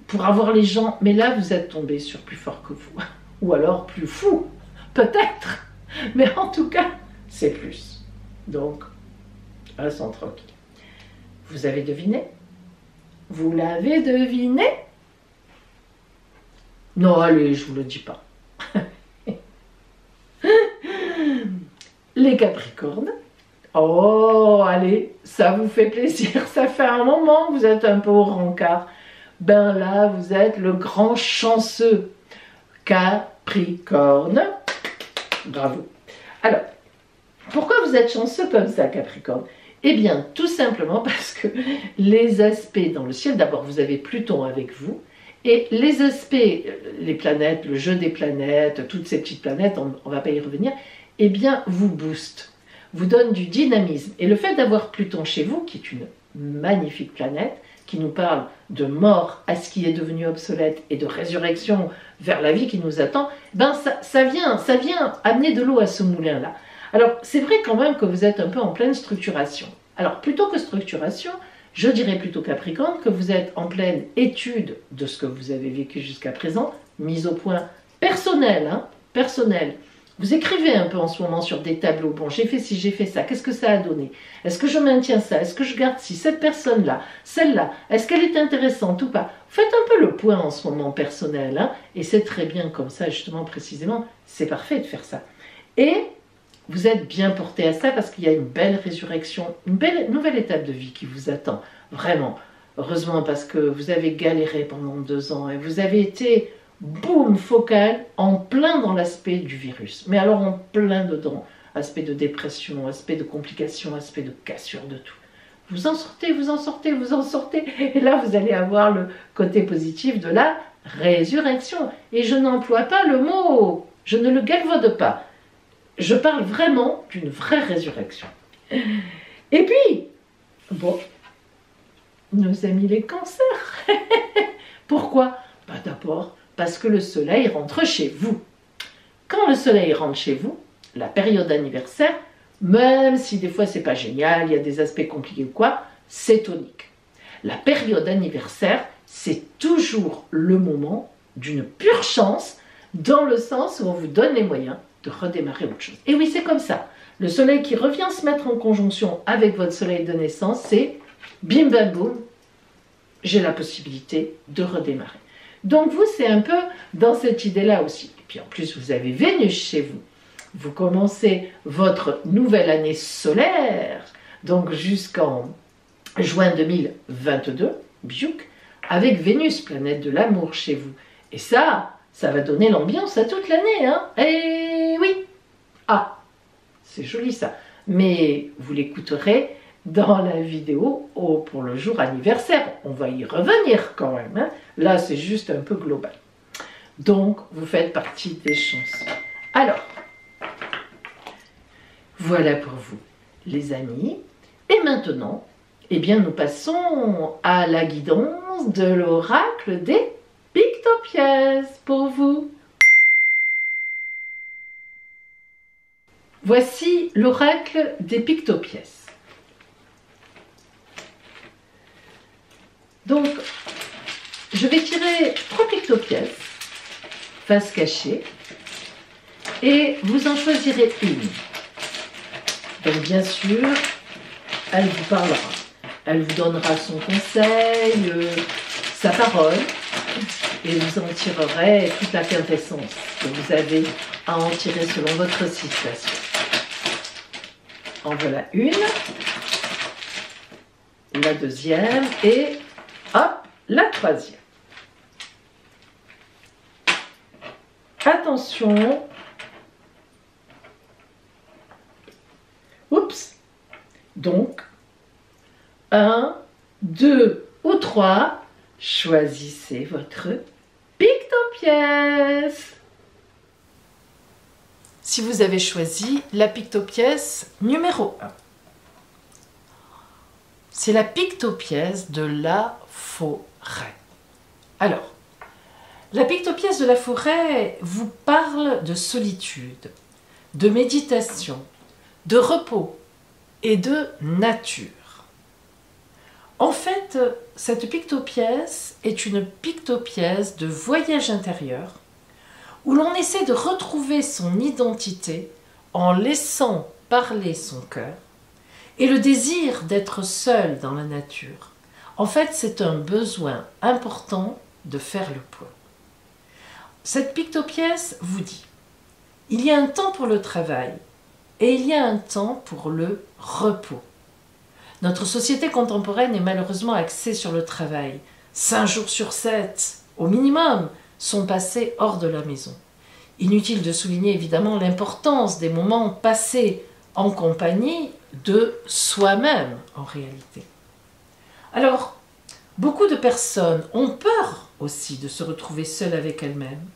pour avoir les gens. Mais là, vous êtes tombé sur plus fort que vous. Ou alors plus fou. Peut-être, mais en tout cas, c'est plus. Donc, restons tranquilles. Vous avez deviné? Vous l'avez deviné? Non, allez, je vous le dis pas. Les Capricornes. Oh, allez, ça vous fait plaisir. Ça fait un moment que vous êtes un peu au rencard. Ben là, vous êtes le grand chanceux. Capricorne. Bravo. Alors, pourquoi vous êtes chanceux comme ça, Capricorne? Eh bien, tout simplement parce que les aspects dans le ciel, d'abord, vous avez Pluton avec vous, et les aspects, les planètes, le jeu des planètes, toutes ces petites planètes, on ne va pas y revenir, eh bien, vous boostent, vous donnent du dynamisme. Et le fait d'avoir Pluton chez vous, qui est une magnifique planète, qui nous parle de mort à ce qui est devenu obsolète et de résurrection vers la vie qui nous attend, ben ça vient amener de l'eau à ce moulin-là. Alors, c'est vrai quand même que vous êtes un peu en pleine structuration. Alors, plutôt que structuration, je dirais plutôt Capricorne, que vous êtes en pleine étude de ce que vous avez vécu jusqu'à présent, mise au point personnel, hein, personnel. Vous écrivez un peu en ce moment sur des tableaux. Bon, j'ai fait ci, j'ai fait ça. Qu'est-ce que ça a donné? Est-ce que je maintiens ça? Est-ce que je garde ci? Cette personne-là, celle-là, est-ce qu'elle est intéressante ou pas? Faites un peu le point en ce moment personnel. Hein, et c'est très bien comme ça, justement, précisément. C'est parfait de faire ça. Et vous êtes bien porté à ça parce qu'il y a une belle résurrection, une belle nouvelle étape de vie qui vous attend. Vraiment. Heureusement parce que vous avez galéré pendant 2 ans et vous avez été... boum, focal, en plein dans l'aspect du virus. Mais alors en plein dedans. Aspect de dépression, aspect de complications, aspect de cassure, de tout. Vous en sortez, vous en sortez, vous en sortez. Et là, vous allez avoir le côté positif de la résurrection. Et je n'emploie pas le mot, je ne le galvaude pas. Je parle vraiment d'une vraie résurrection. Et puis, bon, nos amis les cancers. Pourquoi? Bah d'abord, parce que le soleil rentre chez vous. Quand le soleil rentre chez vous, la période d'anniversaire, même si des fois c'est pas génial, il y a des aspects compliqués ou quoi, c'est tonique. La période d'anniversaire, c'est toujours le moment d'une pure chance, dans le sens où on vous donne les moyens de redémarrer autre chose. Et oui, c'est comme ça. Le soleil qui revient se mettre en conjonction avec votre soleil de naissance, c'est bim bam boum, j'ai la possibilité de redémarrer. Donc vous, c'est un peu dans cette idée-là aussi. Et puis en plus, vous avez Vénus chez vous. Vous commencez votre nouvelle année solaire, donc jusqu'en juin 2022, Biouk, avec Vénus, planète de l'amour chez vous. Et ça va donner l'ambiance à toute l'année, hein. Eh oui. Ah, c'est joli ça. Mais vous l'écouterez dans la vidéo pour le jour anniversaire. On va y revenir quand même, hein. Là, c'est juste un peu global. Donc, vous faites partie des chanceux. Alors, voilà pour vous, les amis. Et maintenant, eh bien, nous passons à la guidance de l'oracle des pictopièces pour vous. Voici l'oracle des pictopièces. Donc, je vais tirer 3 pictopièces, face cachée, et vous en choisirez une. Donc, bien sûr, elle vous parlera. Elle vous donnera son conseil, sa parole, et vous en tirerez toute la quintessence que vous avez à en tirer selon votre situation. En voilà une, la deuxième et hop, la troisième. Attention. Oups. Donc, 1, 2 ou 3, choisissez votre pictopièce. Si vous avez choisi la pictopièce numéro 1, c'est la pictopièce de la forêt. Alors, la pictopièce de la forêt vous parle de solitude, de méditation, de repos et de nature. En fait, cette pictopièce est une pictopièce de voyage intérieur où l'on essaie de retrouver son identité en laissant parler son cœur et le désir d'être seul dans la nature. En fait, c'est un besoin important de faire le point. Cette pictopièce vous dit, il y a un temps pour le travail et il y a un temps pour le repos. Notre société contemporaine est malheureusement axée sur le travail. 5 jours sur 7, au minimum, sont passés hors de la maison. Inutile de souligner évidemment l'importance des moments passés en compagnie de soi-même en réalité. Alors, beaucoup de personnes ont peur aussi de se retrouver seules avec elles-mêmes.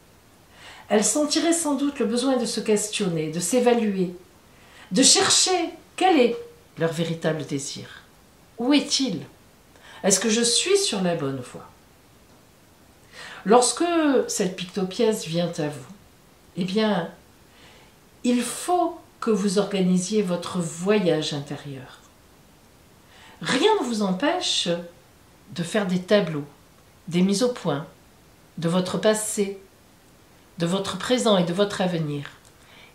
Elles sentiraient sans doute le besoin de se questionner, de s'évaluer, de chercher quel est leur véritable désir. Où est-il? Est-ce que je suis sur la bonne voie? Lorsque cette pictopièce vient à vous, eh bien, il faut que vous organisiez votre voyage intérieur. Rien ne vous empêche de faire des tableaux, des mises au point, de votre passé, de votre présent et de votre avenir.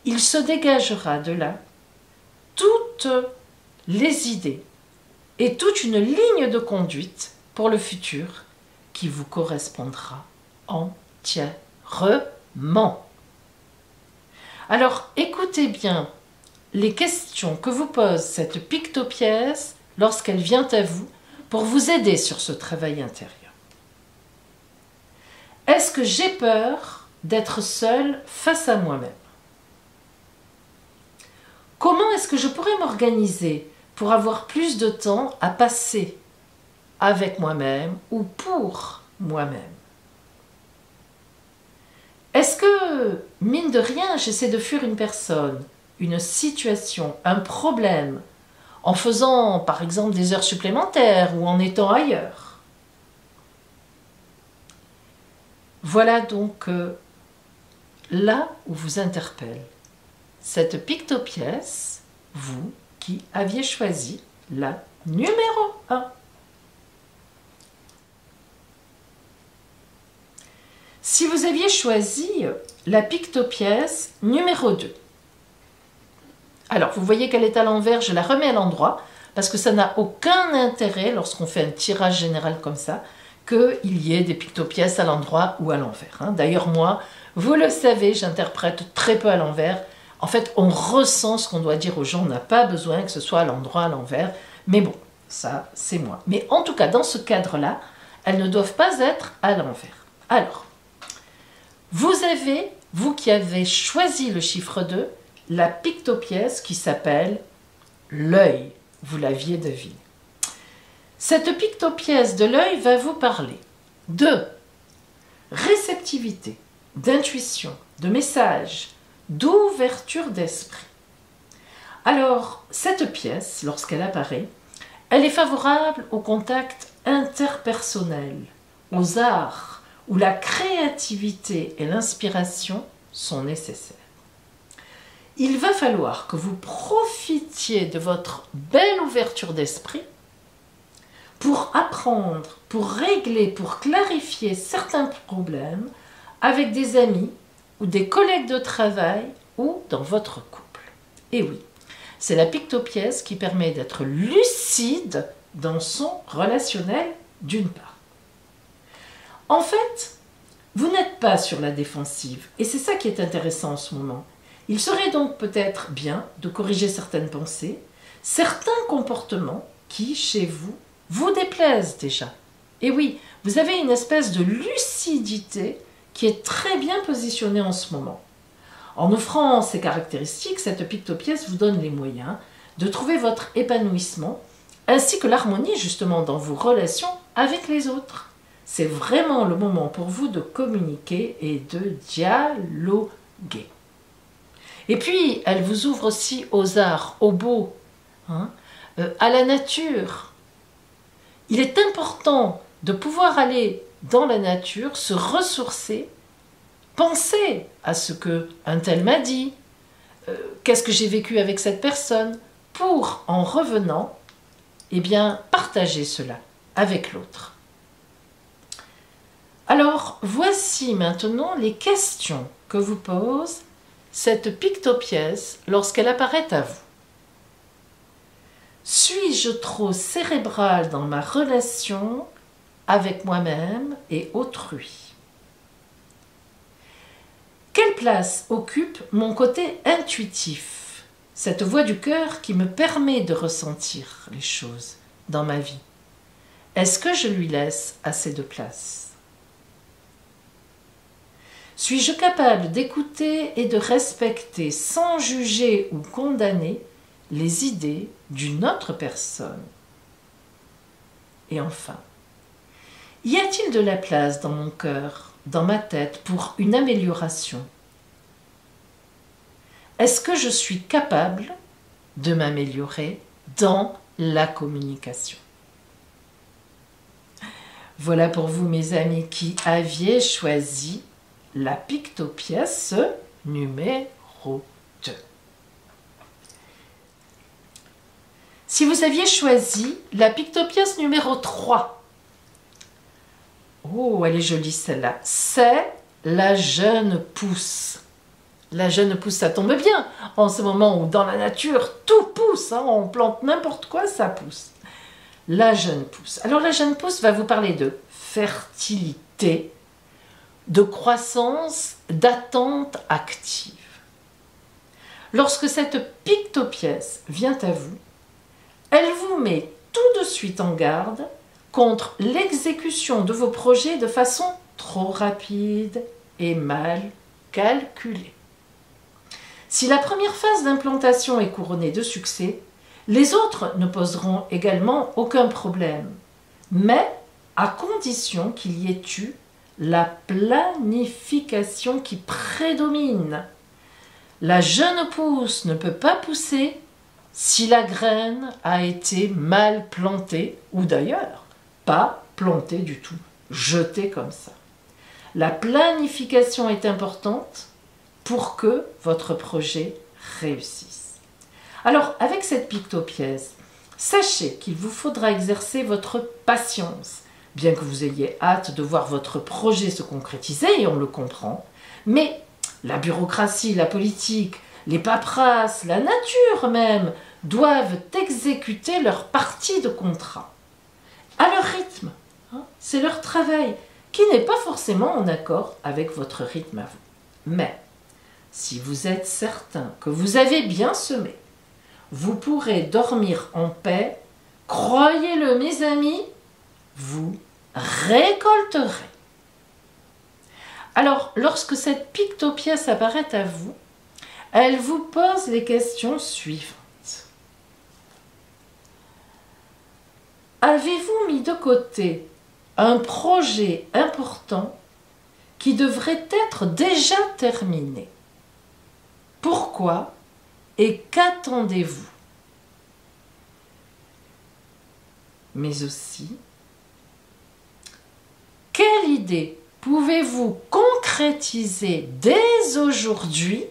Il se dégagera de là toutes les idées et toute une ligne de conduite pour le futur qui vous correspondra entièrement. Alors, écoutez bien les questions que vous pose cette pictopièce lorsqu'elle vient à vous pour vous aider sur ce travail intérieur. Est-ce que j'ai peur d'être seule face à moi-même? Comment est-ce que je pourrais m'organiser pour avoir plus de temps à passer avec moi-même ou pour moi-même? Est-ce que, mine de rien, j'essaie de fuir une personne, une situation, un problème, en faisant par exemple des heures supplémentaires ou en étant ailleurs? Voilà donc là où vous interpelle cette pictopièce, vous qui aviez choisi la numéro 1. Si vous aviez choisi la pictopièce numéro 2, alors vous voyez qu'elle est à l'envers, je la remets à l'endroit, parce que ça n'a aucun intérêt lorsqu'on fait un tirage général comme ça, qu'il y ait des pictopièces à l'endroit ou à l'envers. D'ailleurs moi, vous le savez, j'interprète très peu à l'envers. En fait, on ressent ce qu'on doit dire aux gens, on n'a pas besoin que ce soit à l'endroit, à l'envers, mais bon, ça c'est moi. Mais en tout cas, dans ce cadre-là, elles ne doivent pas être à l'envers. Alors, Vous avez, vous qui avez choisi le chiffre 2, la pictopièce qui s'appelle l'œil. Vous l'aviez deviné. Cette pictopièce de l'œil va vous parler de réceptivité, d'intuition, de message, d'ouverture d'esprit. Alors, cette pièce, lorsqu'elle apparaît, elle est favorable au contact interpersonnel, aux arts, où la créativité et l'inspiration sont nécessaires. Il va falloir que vous profitiez de votre belle ouverture d'esprit pour apprendre, pour régler, pour clarifier certains problèmes avec des amis ou des collègues de travail ou dans votre couple. Et oui, c'est la pictopièce qui permet d'être lucide dans son relationnel d'une part. En fait, vous n'êtes pas sur la défensive et c'est ça qui est intéressant en ce moment. Il serait donc peut-être bien de corriger certaines pensées, certains comportements qui, chez vous, vous déplaisent déjà. Et oui, vous avez une espèce de lucidité qui est très bien positionnée en ce moment. En offrant ces caractéristiques, cette pictopièce vous donne les moyens de trouver votre épanouissement ainsi que l'harmonie justement dans vos relations avec les autres. C'est vraiment le moment pour vous de communiquer et de dialoguer. Et puis, elle vous ouvre aussi aux arts, au beau, à la nature. Il est important de pouvoir aller dans la nature, se ressourcer, penser à ce qu'un tel m'a dit, qu'est-ce que j'ai vécu avec cette personne, pour, en revenant, eh bien, partager cela avec l'autre. Alors, voici maintenant les questions que vous pose cette pictopièce lorsqu'elle apparaît à vous. Suis-je trop cérébral dans ma relation avec moi-même et autrui? Quelle place occupe mon côté intuitif, cette voix du cœur qui me permet de ressentir les choses dans ma vie? Est-ce que je lui laisse assez de place? Suis-je capable d'écouter et de respecter sans juger ou condamner les idées d'une autre personne? Et enfin, y a-t-il de la place dans mon cœur, dans ma tête, pour une amélioration? Est-ce que je suis capable de m'améliorer dans la communication? Voilà pour vous, mes amis, qui aviez choisi la pictopièce numéro 2. Si vous aviez choisi la pictopièce numéro 3, oh, elle est jolie celle-là, c'est la jeune pousse. La jeune pousse, ça tombe bien, en ce moment où dans la nature, tout pousse, on plante n'importe quoi, ça pousse. La jeune pousse. Alors la jeune pousse va vous parler de fertilité, de croissance, d'attente active. Lorsque cette pictopièce vient à vous, elle vous met tout de suite en garde contre l'exécution de vos projets de façon trop rapide et mal calculée. Si la première phase d'implantation est couronnée de succès, les autres ne poseront également aucun problème, mais à condition qu'il y ait eu la planification qui prédomine. La jeune pousse ne peut pas pousser si la graine a été mal plantée, ou d'ailleurs pas plantée du tout, jetée comme ça. La planification est importante pour que votre projet réussisse. Alors, avec cette pictopièce, sachez qu'il vous faudra exercer votre patience, bien que vous ayez hâte de voir votre projet se concrétiser, et on le comprend, mais la bureaucratie, la politique, les paperasses, la nature même, doivent exécuter leur partie de contrat. À leur rythme, c'est leur travail, qui n'est pas forcément en accord avec votre rythme à vous. Mais, si vous êtes certain que vous avez bien semé, vous pourrez dormir en paix, croyez-le mes amis, vous récolterez. Alors, lorsque cette pictopièce apparaît à vous, elle vous pose les questions suivantes. Avez-vous mis de côté un projet important qui devrait être déjà terminé? Pourquoi et qu'attendez-vous? Mais aussi, quelle idée pouvez-vous concrétiser dès aujourd'hui?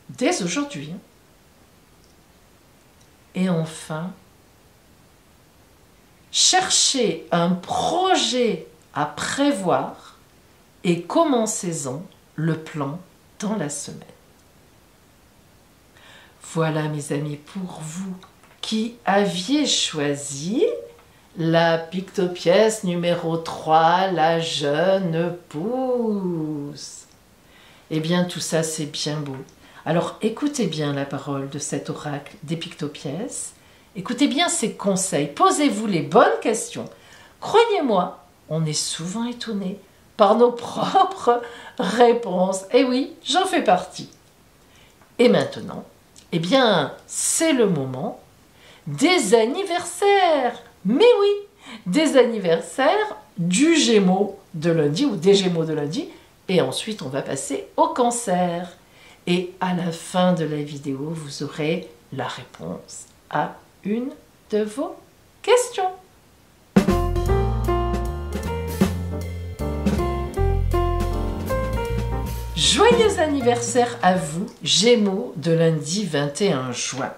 Dès aujourd'hui. Et enfin, cherchez un projet à prévoir et commencez-en le plan dans la semaine. Voilà mes amis pour vous qui aviez choisi la pictopièce numéro 3, la jeune pousse. Eh bien tout ça c'est bien beau. Alors écoutez bien la parole de cet oracle des pictopièces, écoutez bien ses conseils, posez-vous les bonnes questions. Croyez-moi, on est souvent étonné par nos propres réponses. Et oui, j'en fais partie. Et maintenant, eh bien, c'est le moment des anniversaires. Mais oui, des anniversaires du Gémeaux de lundi ou des Gémeaux de lundi. Et ensuite, on va passer au Cancer. Et à la fin de la vidéo, vous aurez la réponse à une de vos questions. Joyeux anniversaire à vous, Gémeaux de lundi 21 juin.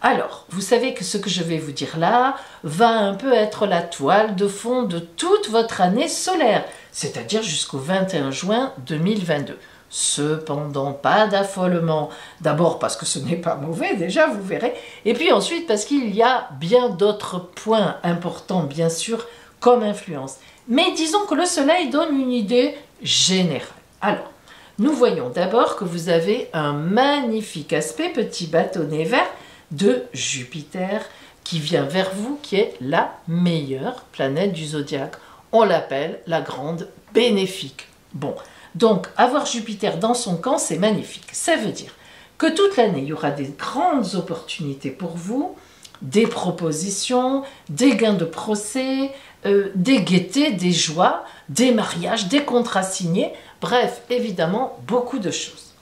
Alors, vous savez que ce que je vais vous dire là va un peu être la toile de fond de toute votre année solaire, c'est-à-dire jusqu'au 21 juin 2022. Cependant, pas d'affolement. D'abord parce que ce n'est pas mauvais, déjà, vous verrez. Et puis ensuite parce qu'il y a bien d'autres points importants, bien sûr, comme influence. Mais disons que le soleil donne une idée générale. Alors, nous voyons d'abord que vous avez un magnifique aspect, petit bâtonnet vert, de Jupiter qui vient vers vous, qui est la meilleure planète du zodiaque. On l'appelle la grande bénéfique. Bon, donc avoir Jupiter dans son camp, c'est magnifique. Ça veut dire que toute l'année, il y aura des grandes opportunités pour vous, des propositions, des gains de procès, des gaietés, des joies, des mariages, des contrats signés, bref, évidemment, beaucoup de choses.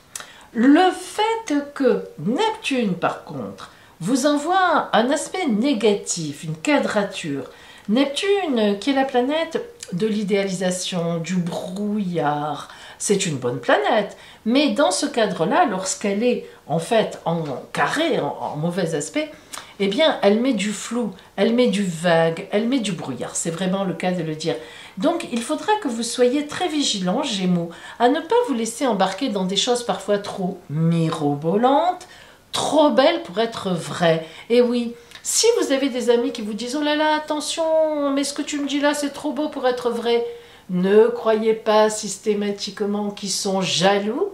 Le fait que Neptune, par contre, vous envoie un aspect négatif, une quadrature. Neptune, qui est la planète de l'idéalisation, du brouillard, c'est une bonne planète. Mais dans ce cadre-là, lorsqu'elle est en fait en carré, en mauvais aspect, eh bien, elle met du flou, elle met du vague, elle met du brouillard. C'est vraiment le cas de le dire. Donc, il faudra que vous soyez très vigilants, Gémeaux, à ne pas vous laisser embarquer dans des choses parfois trop mirobolantes, trop belles pour être vraies. Et oui, si vous avez des amis qui vous disent « Oh là là, attention, mais ce que tu me dis là, c'est trop beau pour être vrai », ne croyez pas systématiquement qu'ils sont jaloux.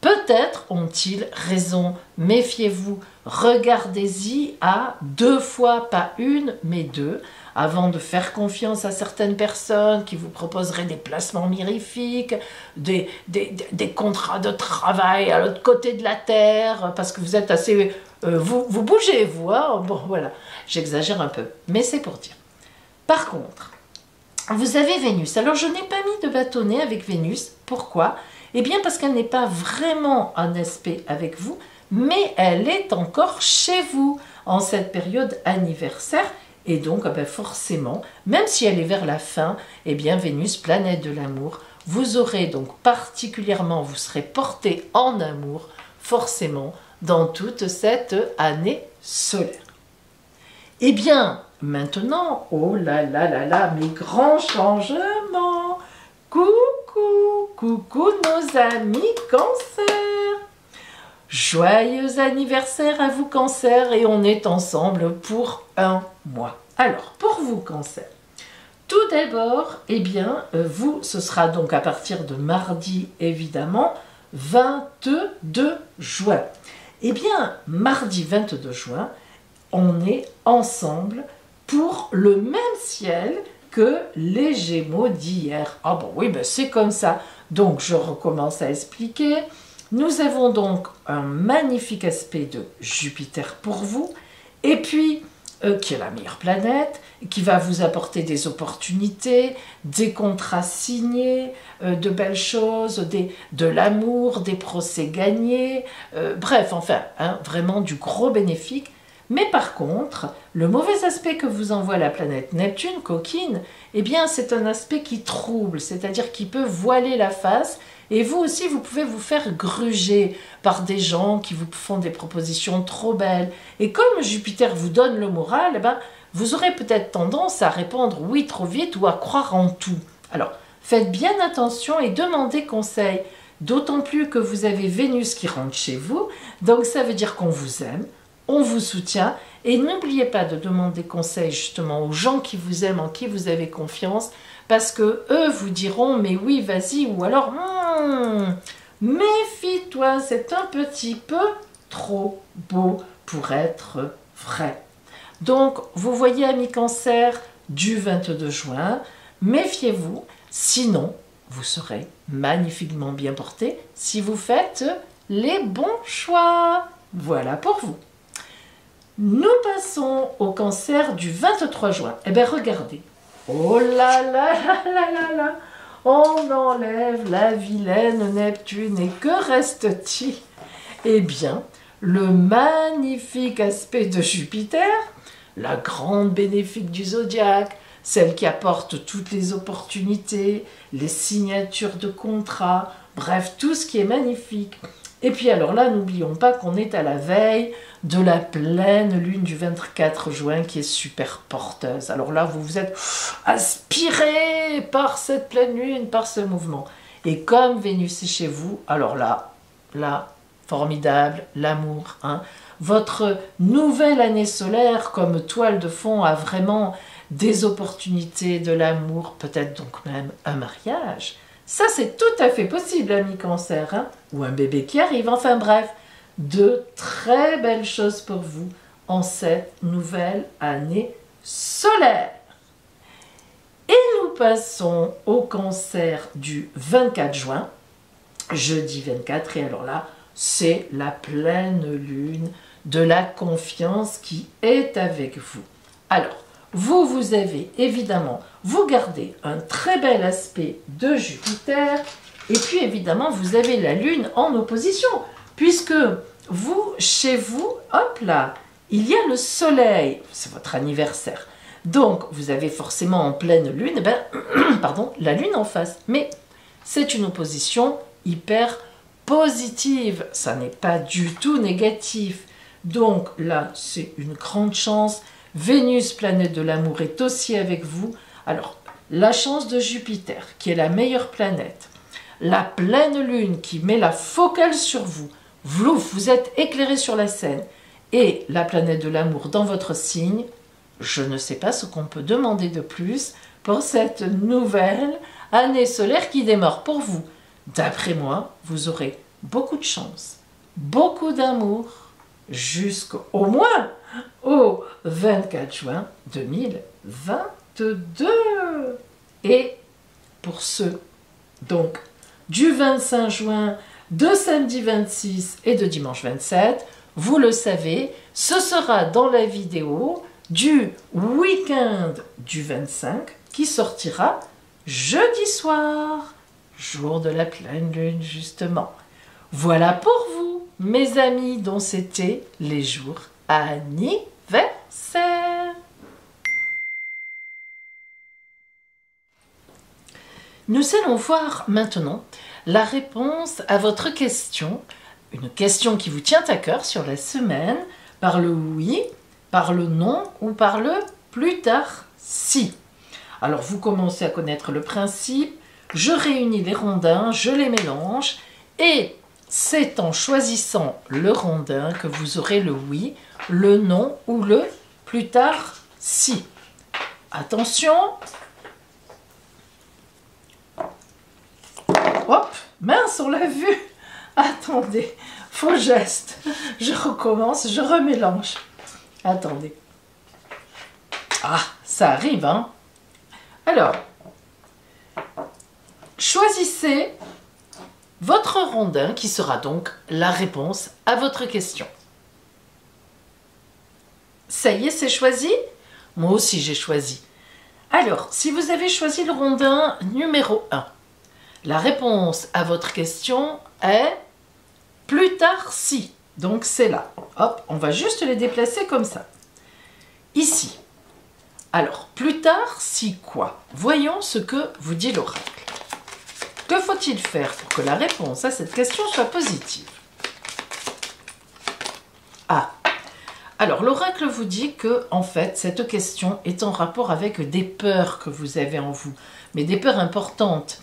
Peut-être ont-ils raison. Méfiez-vous. Regardez-y à 2 fois, pas une, mais 2, avant de faire confiance à certaines personnes qui vous proposeraient des placements mirifiques, des contrats de travail à l'autre côté de la terre, parce que vous êtes assez... vous bougez, vous, hein. Bon, voilà, j'exagère un peu, mais c'est pour dire. Par contre, vous avez Vénus. Alors, je n'ai pas mis de bâtonnet avec Vénus. Pourquoi ? Eh bien, parce qu'elle n'est pas vraiment en aspect avec vous, mais elle est encore chez vous en cette période anniversaire. Et donc, forcément, même si elle est vers la fin, eh bien, Vénus, planète de l'amour, vous aurez donc particulièrement, vous serez porté en amour, forcément, dans toute cette année solaire. Eh bien, maintenant, oh là là là là, mes grands changements. Coucou, coucou nos amis Cancer. Joyeux anniversaire à vous Cancer et on est ensemble pour 1 mois. Alors, pour vous Cancer, tout d'abord, eh bien, vous, ce sera donc à partir de mardi, évidemment, 22 juin. Eh bien, mardi 22 juin, on est ensemble pour le même ciel que que les Gémeaux d'hier. Ah bon, oui, ben c'est comme ça. Donc, je recommence à expliquer. Nous avons donc un magnifique aspect de Jupiter pour vous, et puis, qui est la meilleure planète, qui va vous apporter des opportunités, des contrats signés, de belles choses, de l'amour, des procès gagnés, bref, enfin, hein, vraiment du gros bénéfice. Mais par contre, le mauvais aspect que vous envoie la planète Neptune, coquine, eh bien c'est un aspect qui trouble, c'est-à-dire qui peut voiler la face, et vous aussi vous pouvez vous faire gruger par des gens qui vous font des propositions trop belles. Et comme Jupiter vous donne le moral, eh ben, vous aurez peut-être tendance à répondre oui trop vite ou à croire en tout. Alors, faites bien attention et demandez conseil, d'autant plus que vous avez Vénus qui rentre chez vous, donc ça veut dire qu'on vous aime, on vous soutient, et n'oubliez pas de demander conseil justement aux gens qui vous aiment, en qui vous avez confiance, parce que eux vous diront mais oui vas-y, ou alors méfie-toi, c'est un petit peu trop beau pour être vrai. Donc vous voyez amis Cancer du 22 juin, méfiez-vous, sinon vous serez magnifiquement bien porté si vous faites les bons choix. Voilà pour vous. Nous passons au Cancer du 23 juin. Eh bien, regardez. Oh là là là là là là. On enlève la vilaine Neptune et que reste-t-il? Eh bien, le magnifique aspect de Jupiter, la grande bénéfique du zodiaque, celle qui apporte toutes les opportunités, les signatures de contrats, bref, tout ce qui est magnifique. Et puis alors là, n'oublions pas qu'on est à la veille de la pleine lune du 24 juin qui est super porteuse. Alors là, vous vous êtes aspiré par cette pleine lune, par ce mouvement. Et comme Vénus est chez vous, alors là, formidable, l'amour. Hein. Votre nouvelle année solaire comme toile de fond a vraiment des opportunités, de l'amour, peut-être donc même un mariage. Ça, c'est tout à fait possible, ami Cancer, hein, ou un bébé qui arrive, enfin bref, de très belles choses pour vous en cette nouvelle année solaire. Et nous passons au Cancer du 24 juin, jeudi 24, et alors là, c'est la pleine lune de la confiance qui est avec vous. Alors, vous avez évidemment, vous gardez un très bel aspect de Jupiter, et puis évidemment, vous avez la Lune en opposition, puisque vous, chez vous, hop là, il y a le Soleil, c'est votre anniversaire. Donc, vous avez forcément en pleine Lune, pardon, la Lune en face. Mais c'est une opposition hyper positive, ça n'est pas du tout négatif. Donc là, c'est une grande chance. Vénus, planète de l'amour, est aussi avec vous. Alors, la chance de Jupiter, qui est la meilleure planète, la pleine lune qui met la focale sur vous, vous êtes éclairé sur la scène, et la planète de l'amour dans votre signe, je ne sais pas ce qu'on peut demander de plus pour cette nouvelle année solaire qui démarre pour vous. D'après moi, vous aurez beaucoup de chance, beaucoup d'amour, jusqu'au moins au 24 juin 2022. Et pour ceux, donc, du 25 juin, de samedi 26 et de dimanche 27, vous le savez, ce sera dans la vidéo du week-end du 25 qui sortira jeudi soir, jour de la pleine lune justement. Voilà pour vous, mes amis, dont c'était les jours anniversaires. Nous allons voir maintenant la réponse à votre question, une question qui vous tient à cœur sur la semaine, par le oui, par le non ou par le plus tard si. Alors vous commencez à connaître le principe, je réunis les rondins, je les mélange et c'est en choisissant le rondin que vous aurez le oui, le non ou le plus tard si. Attention. Hop, mince, on l'a vu. Attendez, faux geste. Je recommence, je remélange. Attendez. Ah, ça arrive, hein. Alors, choisissez votre rondin qui sera donc la réponse à votre question. Ça y est, c'est choisi? Moi aussi, j'ai choisi. Alors, si vous avez choisi le rondin numéro 1, la réponse à votre question est « plus tard si ». Donc, c'est là. Hop, on va juste les déplacer comme ça. Ici. Alors, plus tard si quoi? Voyons ce que vous dit l'oracle. Que faut-il faire pour que la réponse à cette question soit positive? Ah, alors l'oracle vous dit que, en fait, cette question est en rapport avec des peurs que vous avez en vous, mais des peurs importantes.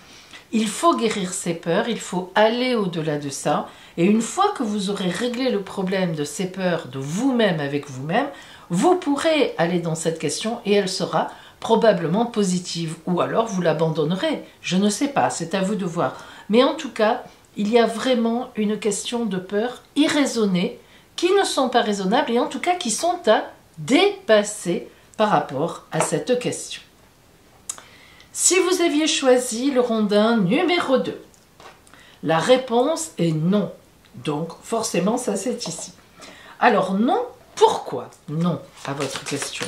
Il faut guérir ces peurs, il faut aller au-delà de ça, et une fois que vous aurez réglé le problème de ces peurs de vous-même avec vous-même, vous pourrez aller dans cette question et elle sera probablement positive, ou alors vous l'abandonnerez, je ne sais pas, c'est à vous de voir. Mais en tout cas, il y a vraiment une question de peur irraisonnée, qui ne sont pas raisonnables et en tout cas qui sont à dépasser par rapport à cette question. Si vous aviez choisi le rondin numéro 2, la réponse est non. Donc forcément ça c'est ici. Alors non, pourquoi non à votre question?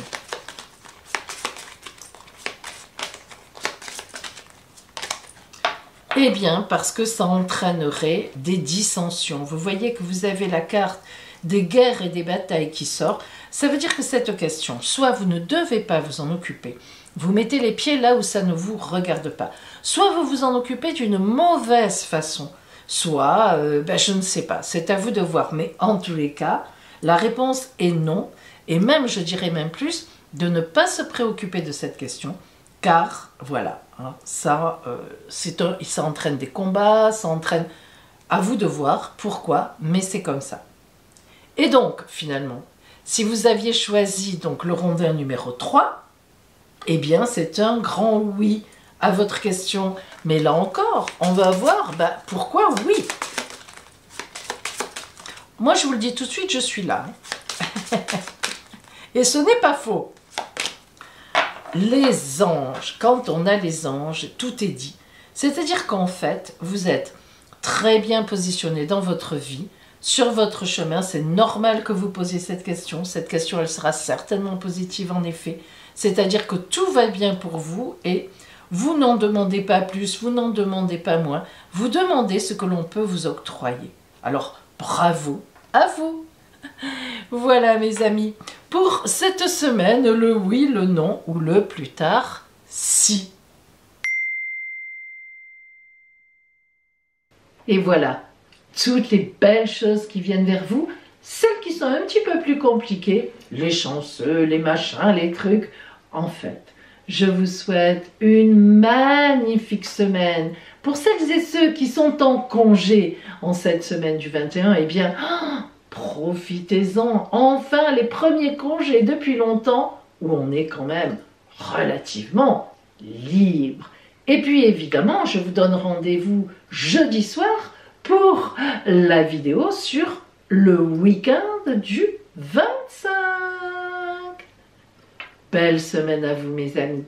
Eh bien parce que ça entraînerait des dissensions. Vous voyez que vous avez la carte des guerres et des batailles qui sort. Ça veut dire que cette question, soit vous ne devez pas vous en occuper, vous mettez les pieds là où ça ne vous regarde pas, soit vous vous en occupez d'une mauvaise façon, soit, je ne sais pas, c'est à vous de voir, mais en tous les cas, la réponse est non, et même, je dirais même plus, de ne pas se préoccuper de cette question, car, voilà, hein, ça entraîne des combats, ça entraîne, à vous de voir pourquoi, mais c'est comme ça. Et donc, finalement, si vous aviez choisi donc le rondin numéro 3, eh bien, c'est un grand oui à votre question. Mais là encore, on va voir pourquoi oui. Moi, je vous le dis tout de suite, je suis là. Et ce n'est pas faux. Les anges, quand on a les anges, tout est dit. C'est-à-dire qu'en fait, vous êtes très bien positionné dans votre vie, sur votre chemin, c'est normal que vous posiez cette question. Cette question, elle sera certainement positive en effet. C'est-à-dire que tout va bien pour vous et vous n'en demandez pas plus, vous n'en demandez pas moins. Vous demandez ce que l'on peut vous octroyer. Alors, bravo à vous. Voilà mes amis, pour cette semaine, le oui, le non ou le plus tard, si. Et voilà. Toutes les belles choses qui viennent vers vous, celles qui sont un petit peu plus compliquées, les chanceux, les machins, les trucs. En fait, je vous souhaite une magnifique semaine. Pour celles et ceux qui sont en congé en cette semaine du 21, eh bien, profitez-en. Enfin, les premiers congés depuis longtemps où on est quand même relativement libre. Et puis évidemment, je vous donne rendez-vous jeudi soir pour la vidéo sur le week-end du 25. Belle semaine à vous mes amis.